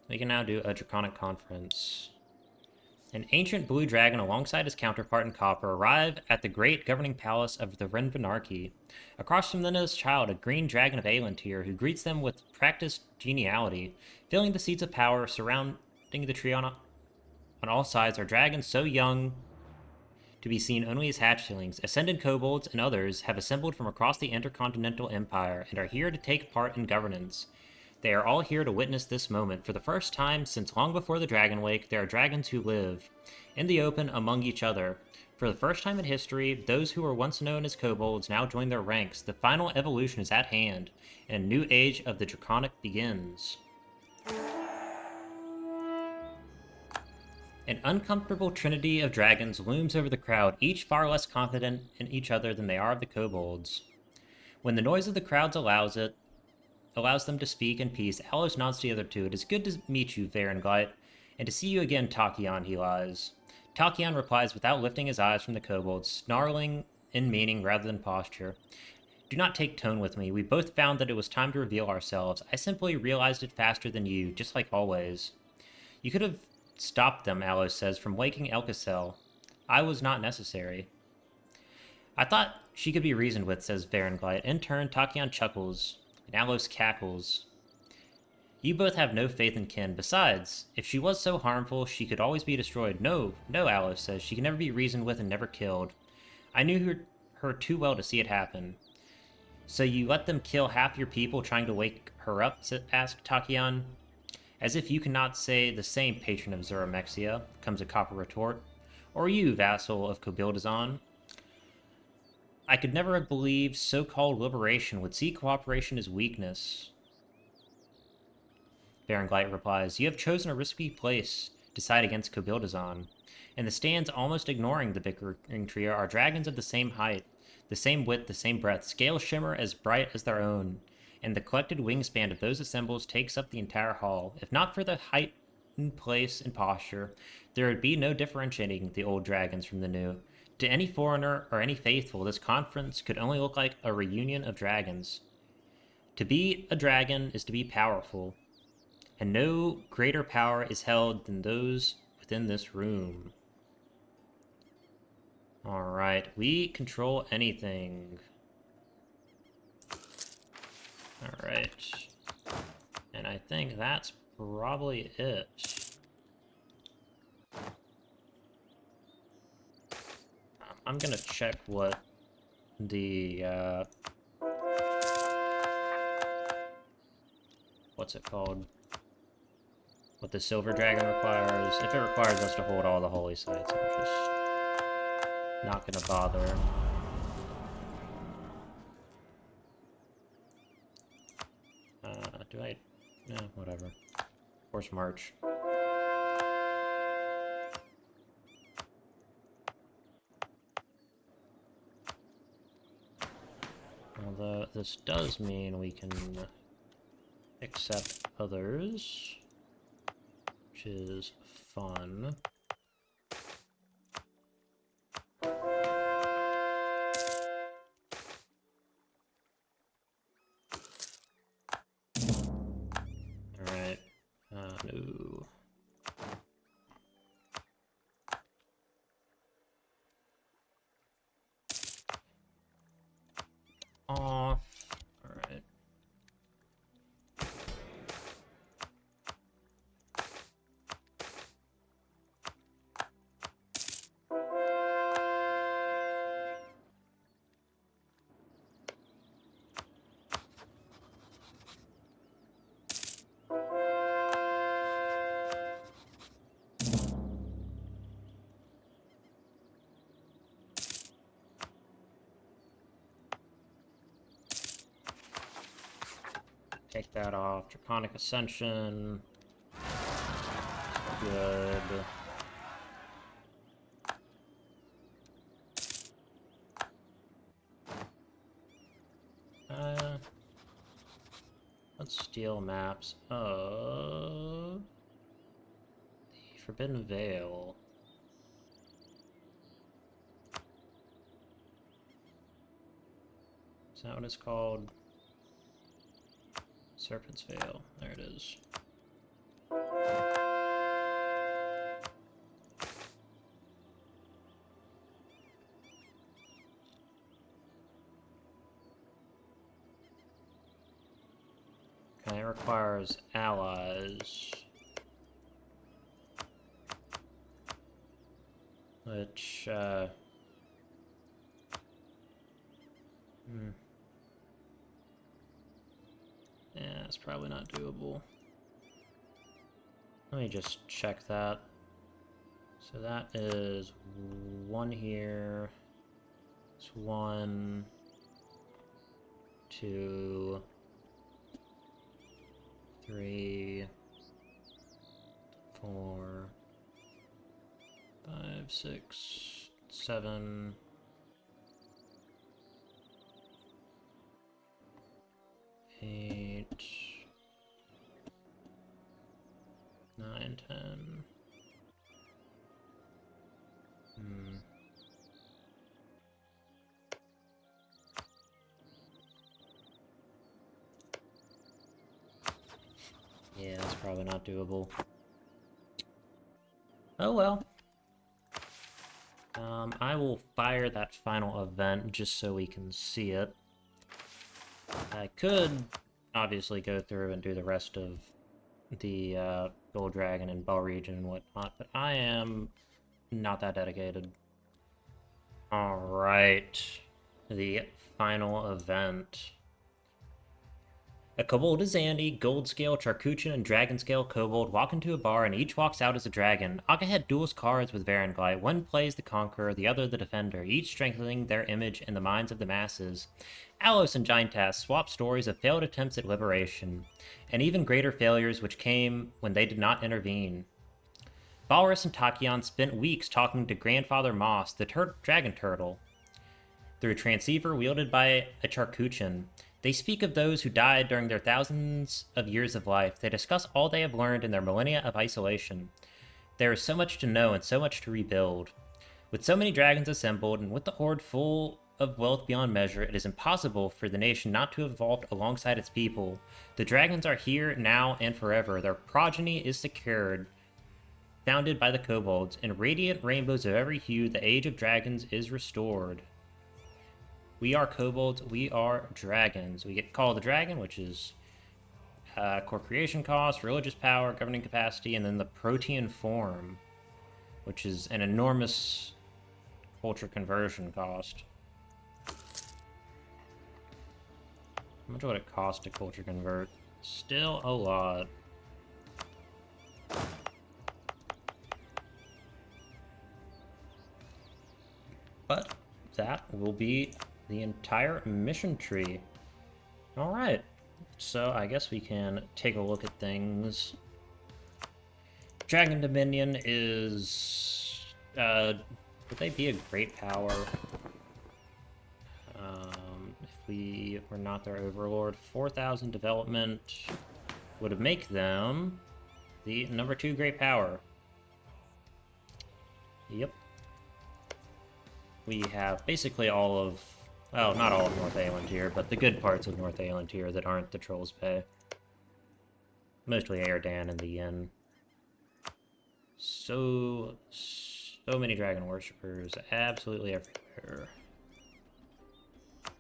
We can now do a Draconic Conference. An ancient blue dragon alongside his counterpart in copper arrive at the great governing palace of the Renvanarchy. Across from them is child, a green dragon of Aelantir, who greets them with practiced geniality. Filling the seats of power surrounding the tree on all sides are dragons so young to be seen only as hatchlings. Ascended kobolds and others have assembled from across the Intercontinental Empire and are here to take part in governance. They are all here to witness this moment. For the first time since long before the Dragon Wake, there are dragons who live in the open among each other. For the first time in history, those who were once known as kobolds now join their ranks. The final evolution is at hand, and a new age of the Draconic begins. An uncomfortable trinity of dragons looms over the crowd, each far less confident in each other than they are of the kobolds. When the noise of the crowds allows them to speak in peace, Alos nods to the other two. It is good to meet you, Varenglite, and to see you again, Tachyon, he lies. Tachyon replies without lifting his eyes from the kobolds, snarling in meaning rather than posture. Do not take tone with me. We both found that it was time to reveal ourselves. I simply realized it faster than you, just like always. You could have stopped them, Alos says, from waking Elkasel. I was not necessary. I thought she could be reasoned with, says Varenglite. In turn, Tachyon chuckles, and Alos cackles. You both have no faith in kin. Besides, if she was so harmful, she could always be destroyed. No, Alos says. She can never be reasoned with and never killed. I knew her too well to see it happen. So you let them kill half your people trying to wake her up? Asked Tachyon. As if you cannot say the same, patron of Zuramexia, comes a copper retort. Or you, vassal of Kobildzan. I could never have believed so-called liberation would see cooperation as weakness. Varenglite replies, you have chosen a risky place to side against Kobildzan. In the stands almost ignoring the bickering trio are dragons of the same height, the same width, the same breadth, scales shimmer as bright as their own, and the collected wingspan of those assembled takes up the entire hall. If not for the heightened place and posture, there would be no differentiating the old dragons from the new. To any foreigner or any faithful, this conference could only look like a reunion of dragons. To be a dragon is to be powerful, and no greater power is held than those within this room. Alright, we control anything. Alright. And I think that's probably it. I'm gonna check what the, what's it called? What the Silver Dragon requires. If it requires us to hold all the holy sites, I'm just not gonna bother. Do I? No, whatever. Force March. Although this does mean we can accept others, which is fun. Take that off. Draconic Ascension. Good. Let's steal maps of the Forbidden Vale. Is that what it's called? Serpent's Vale. There it is. Okay, it requires allies. Which, yeah, it's probably not doable. Let me just check that. So that is one here. It's 1, 2, 3, 4, 5, 6, 7. 8, 9, 10. Yeah, it's probably not doable. Oh well. I will fire that final event just so we can see it. I could obviously go through and do the rest of the Gold Dragon and Bell region and whatnot, but I am not that dedicated. Alright, the final event. A Kobildzan, Gold Scale, Charcuchan, and Dragon Scale Kobold walk into a bar and each walks out as a dragon. Agahead duels cards with Varanglite. One plays the Conqueror, the other the Defender, each strengthening their image in the minds of the masses. Alos and Giantas swap stories of failed attempts at liberation, and even greater failures which came when they did not intervene. Balrus and Tachyon spent weeks talking to Grandfather Moss, the Dragon Turtle, through a transceiver wielded by a Charcuchan. They speak of those who died during their thousands of years of life. They discuss all they have learned in their millennia of isolation. There is so much to know and so much to rebuild. With so many dragons assembled, and with the horde full of wealth beyond measure, it is impossible for the nation not to have evolved alongside its people. The dragons are here, now, and forever. Their progeny is secured, founded by the kobolds. In radiant rainbows of every hue, the age of dragons is restored. We are kobolds, we are dragons. We get Call of the Dragon, which is core creation cost, religious power, governing capacity, and then the Protean form, which is an enormous culture conversion cost. How much would it cost to culture convert? Still a lot. But that will be the entire mission tree. Alright, so I guess we can take a look at things. Dragon Dominion is... would they be a great power? If we were not their overlord. 4,000 development would make them the number 2 great power. Yep. We have basically all of... well, not all of North Aelantir, but the good parts of North Aelantir that aren't the Trolls Pay. Mostly Airdan and the Yin. So many Dragon Worshippers, absolutely everywhere.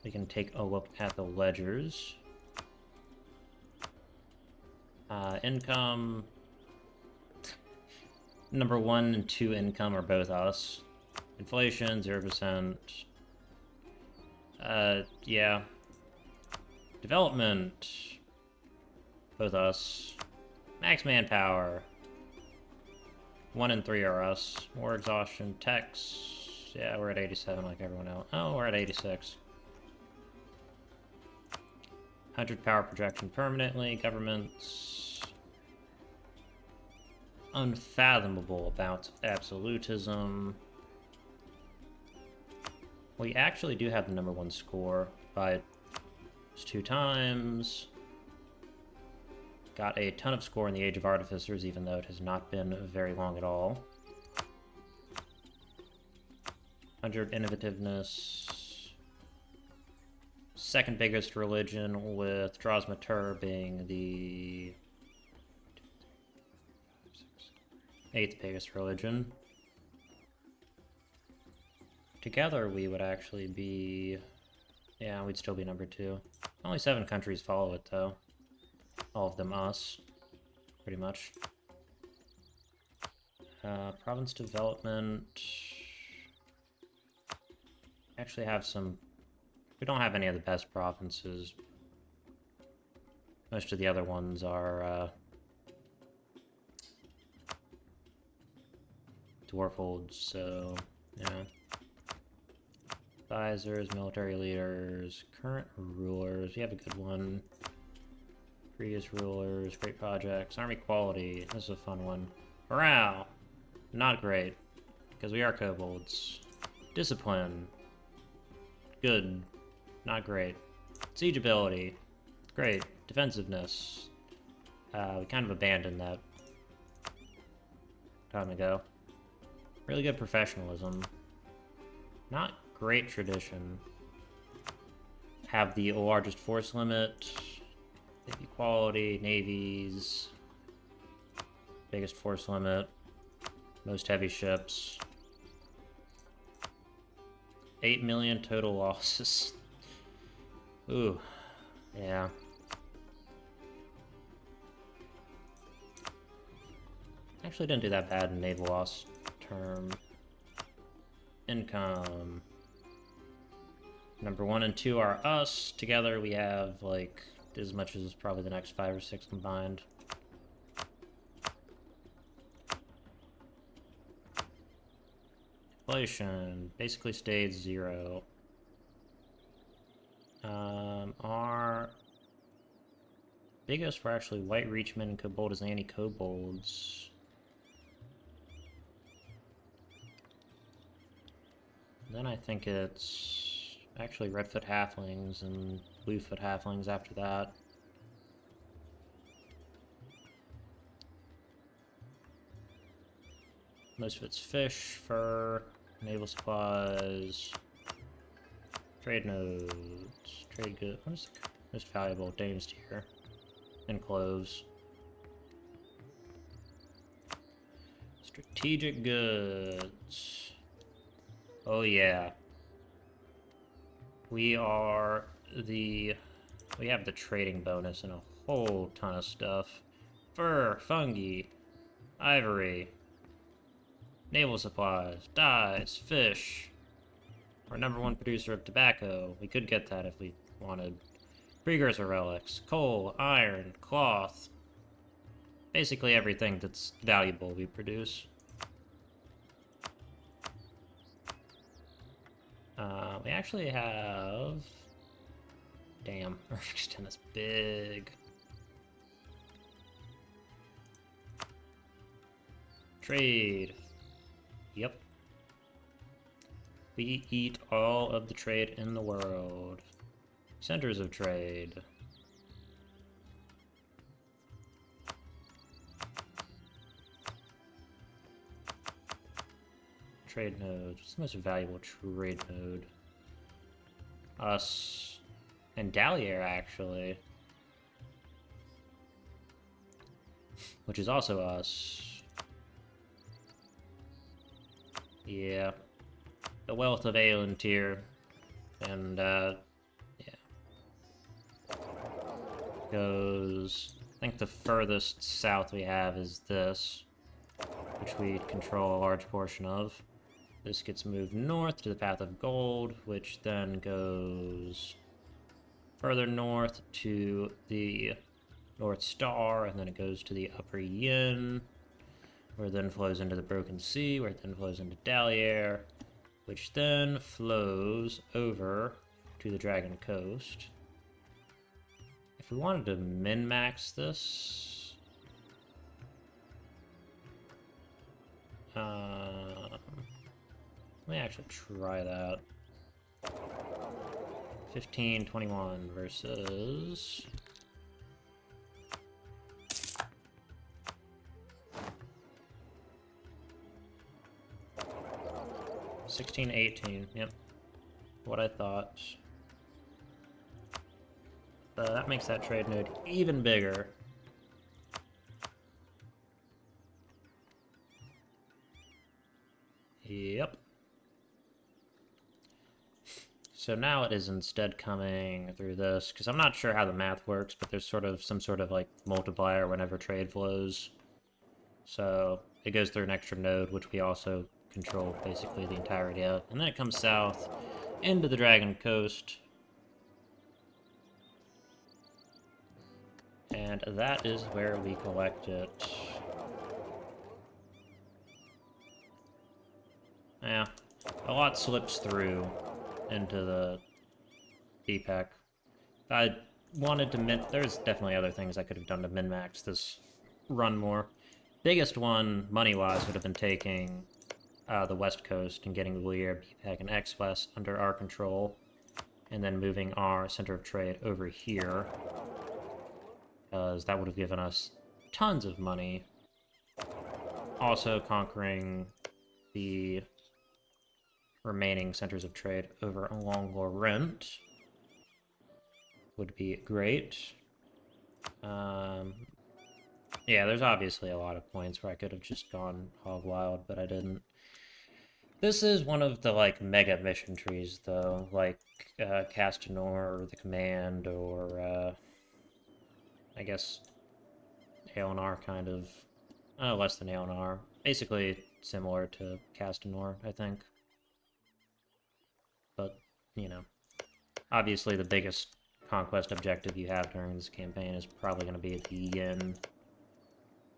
We can take a look at the ledgers. Income... number 1 and 2 income are both us. Inflation, 0%. Yeah. Development. Both us. Max manpower. 1 and 3 are us. War exhaustion. Techs. Yeah, we're at 87 like everyone else. Oh, we're at 86. 100 power projection permanently. Governments. Unfathomable amounts of absolutism. We actually do have the #1 score by 2 times. Got a ton of score in the Age of Artificers, even though it has not been very long at all. 100 innovativeness. Second biggest religion, with Drosmatur being the 8th biggest religion. Together we would actually be... yeah, we'd still be #2. Only 7 countries follow it, though. All of them us, pretty much. Province development... actually have some... we don't have any of the best provinces. Most of the other ones are, dwarfholds, so, yeah. Advisors, military leaders, current rulers, we have a good one. Previous rulers, great projects, army quality, this is a fun one. Morale, not great, because we are kobolds. Discipline, good, not great. Siege ability, great. Defensiveness, we kind of abandoned that time ago. Really good professionalism. Not great tradition. Have the largest force limit. Navy quality, navies. Biggest force limit. Most heavy ships. 8 million total losses. Ooh. Yeah. Actually didn't do that bad in naval loss term. Income. #1 and 2 are us. Together we have, like, as much as probably the next 5 or 6 combined. Inflation basically stayed 0. Our biggest were actually White Reachmen and Kobildzan kobolds. Then I think it's actually Redfoot halflings and Bluefoot halflings after that. Most of it's fish, fur, naval supplies, trade nodes, trade goods. What is the most valuable? Dame's tier. And cloves. Strategic goods. Oh yeah. We have the trading bonus and a whole ton of stuff. Fur, fungi, ivory, naval supplies, dyes, fish. Our #1 producer of tobacco. We could get that if we wanted. Precursor relics, coal, iron, cloth. Basically everything that's valuable we produce. We actually have... damn, our extent is big. Trade. Yep. We eat all of the trade in the world. Centers of trade. Trade nodes. What's the most valuable trade node? Us. And Dalier, actually. Which is also us. Yeah. The wealth of Aelan tier. And, yeah. Goes... I think the furthest south we have is this, which we control a large portion of. This gets moved north to the Path of Gold, which then goes further north to the North Star, and then it goes to the Upper Yin, where it then flows into the Broken Sea, where it then flows into Dalier, which then flows over to the Dragon Coast. If we wanted to min-max this... let me actually try that. 15, 21 versus... 16, 18, yep. What I thought. That makes that trade node even bigger. Yep. So now it is instead coming through this, because I'm not sure how the math works, but there's sort of some sort of like multiplier whenever trade flows. So it goes through an extra node, which we also control basically the entirety of. And then it comes south into the Dragon Coast. And that is where we collect it. Yeah, a lot slips through into the DPEC. I wanted to there's definitely other things I could have done to min-max this run more. Biggest one, money-wise, would have been taking the West Coast and getting Lulier, BPEC, and X-West under our control, and then moving our center of trade over here, because that would have given us tons of money. Also conquering the remaining centers of trade over along Laurent would be great. Yeah, there's obviously a lot of points where I could have just gone hog wild, but I didn't. This is one of the, like, mega mission trees, though, like Castanor or the Command, or, I guess, Aeonar, kind of. Less than Aeonar. Basically similar to Castanor, I think. But, you know, obviously the biggest conquest objective you have during this campaign is probably going to be at the Yin.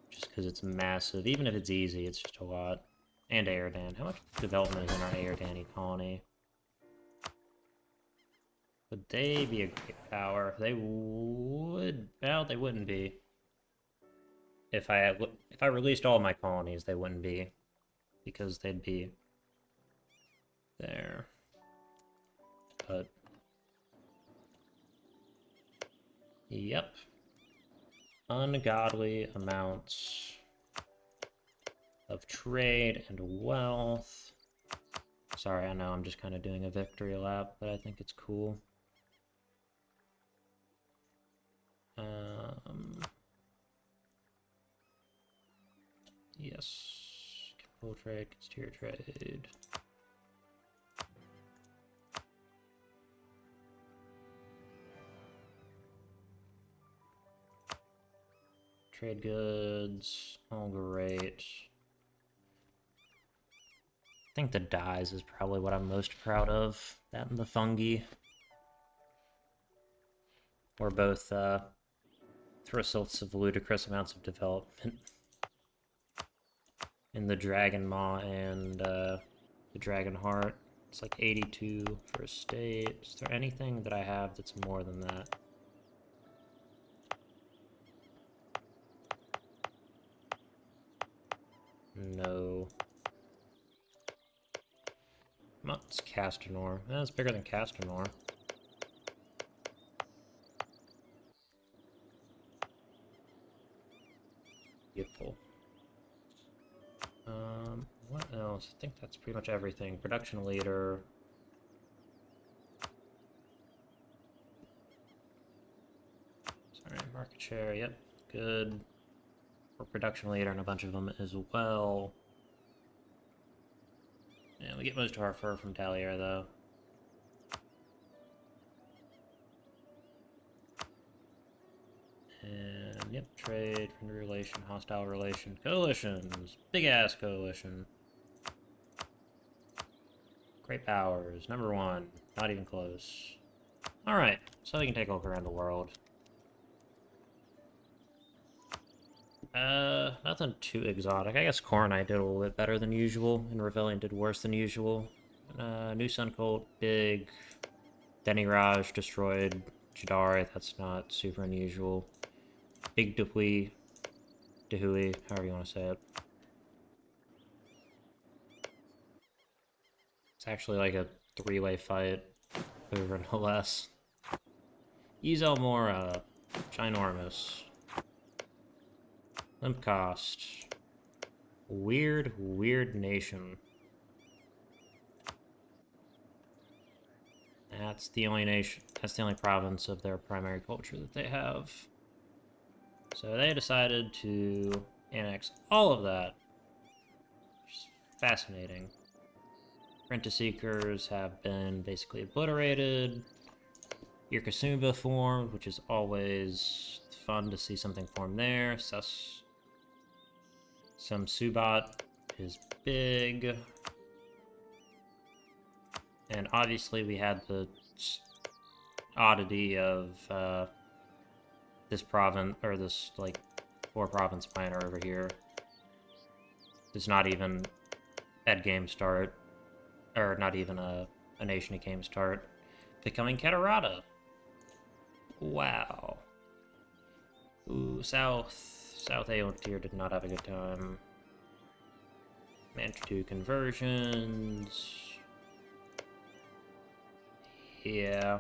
Just because it's massive. Even if it's easy, it's just a lot. And Airdan. How much development is in our Airdan colony? Would they be a great power? They would... Well, they wouldn't be. If I released all my colonies, they wouldn't be. Because they'd be... there. But... Yep. Ungodly amounts of trade and wealth. Sorry, I know I'm just kind of doing a victory lap, but I think it's cool. Yes. Full trade, exterior trade. Trade goods, all great. I think the dyes is probably what I'm most proud of. That and the fungi. We're both results of ludicrous amounts of development. In the Dragon Maw and the Dragon Heart. It's like 82 for a state. Is there anything that I have that's more than that? No. Well, it's Castanor. It's bigger than Castanor. Beautiful. What else? I think that's pretty much everything. Production leader. Sorry, market share. Yep, good. For production leader and a bunch of them as well. Yeah, we get most of our fur from Talier, though. And, yep, trade, friendly relation, hostile relation, coalitions, big-ass coalition. Great powers, number 1, not even close. Alright, so we can take a look around the world. Nothing too exotic. I guess Coronite did a little bit better than usual, and Rebellion did worse than usual. New Sun Cult, big. Denny Raj destroyed Jadari, that's not super unusual. Big Dehui, Dehui, however you want to say it. It's actually like a three-way fight, over no less. Ezelmora, ginormous. Limp cost. Weird, weird nation. That's the only nation, that's the only province of their primary culture that they have. So they decided to annex all of that. Which is fascinating. Apprentice Seekers have been basically obliterated. Irkasumba formed, which is always fun to see something form there. Some Subat is big. And obviously we had the oddity of this province, or this, like, 4-province minor over here. Does not even at game start, or not even a nation at game start, becoming Catarata. Wow. Ooh, South Aeontir did not have a good time. Manchu conversions. Yeah.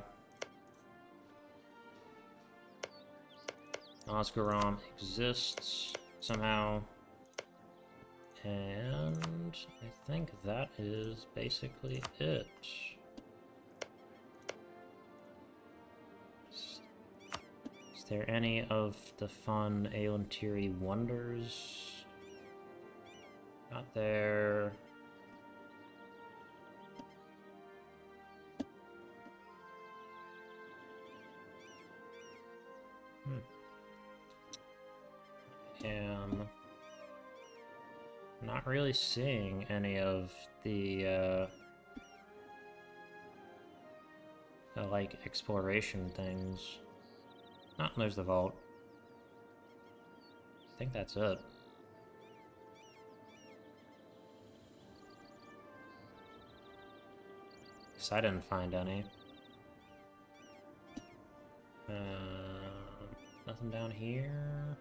Osgaram exists somehow. And I think that is basically it. Is there any of the fun Aeontiri wonders? Not there. Am not really seeing any of the like exploration things. Oh, there's the vault. I think that's it. Because I didn't find any. Nothing down here.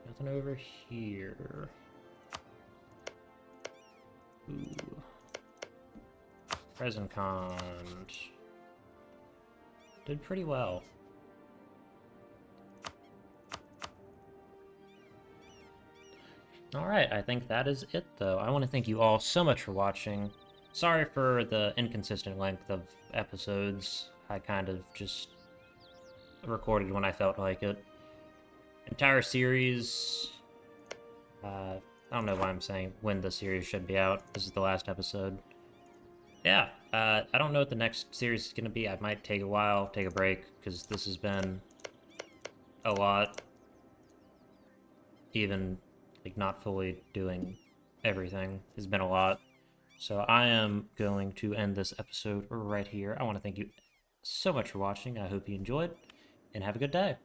Nothing over here. Ooh. Present Con. Did pretty well. Alright, I think that is it, though. I want to thank you all so much for watching. Sorry for the inconsistent length of episodes. I kind of just recorded when I felt like it. Entire series... I don't know why I'm saying when the series should be out. This is the last episode. Yeah, I don't know what the next series is going to be. I might take a while, take a break, because this has been a lot. Even, like, not fully doing everything has been a lot. So I am going to end this episode right here. I want to thank you so much for watching. I hope you enjoyed, and have a good day.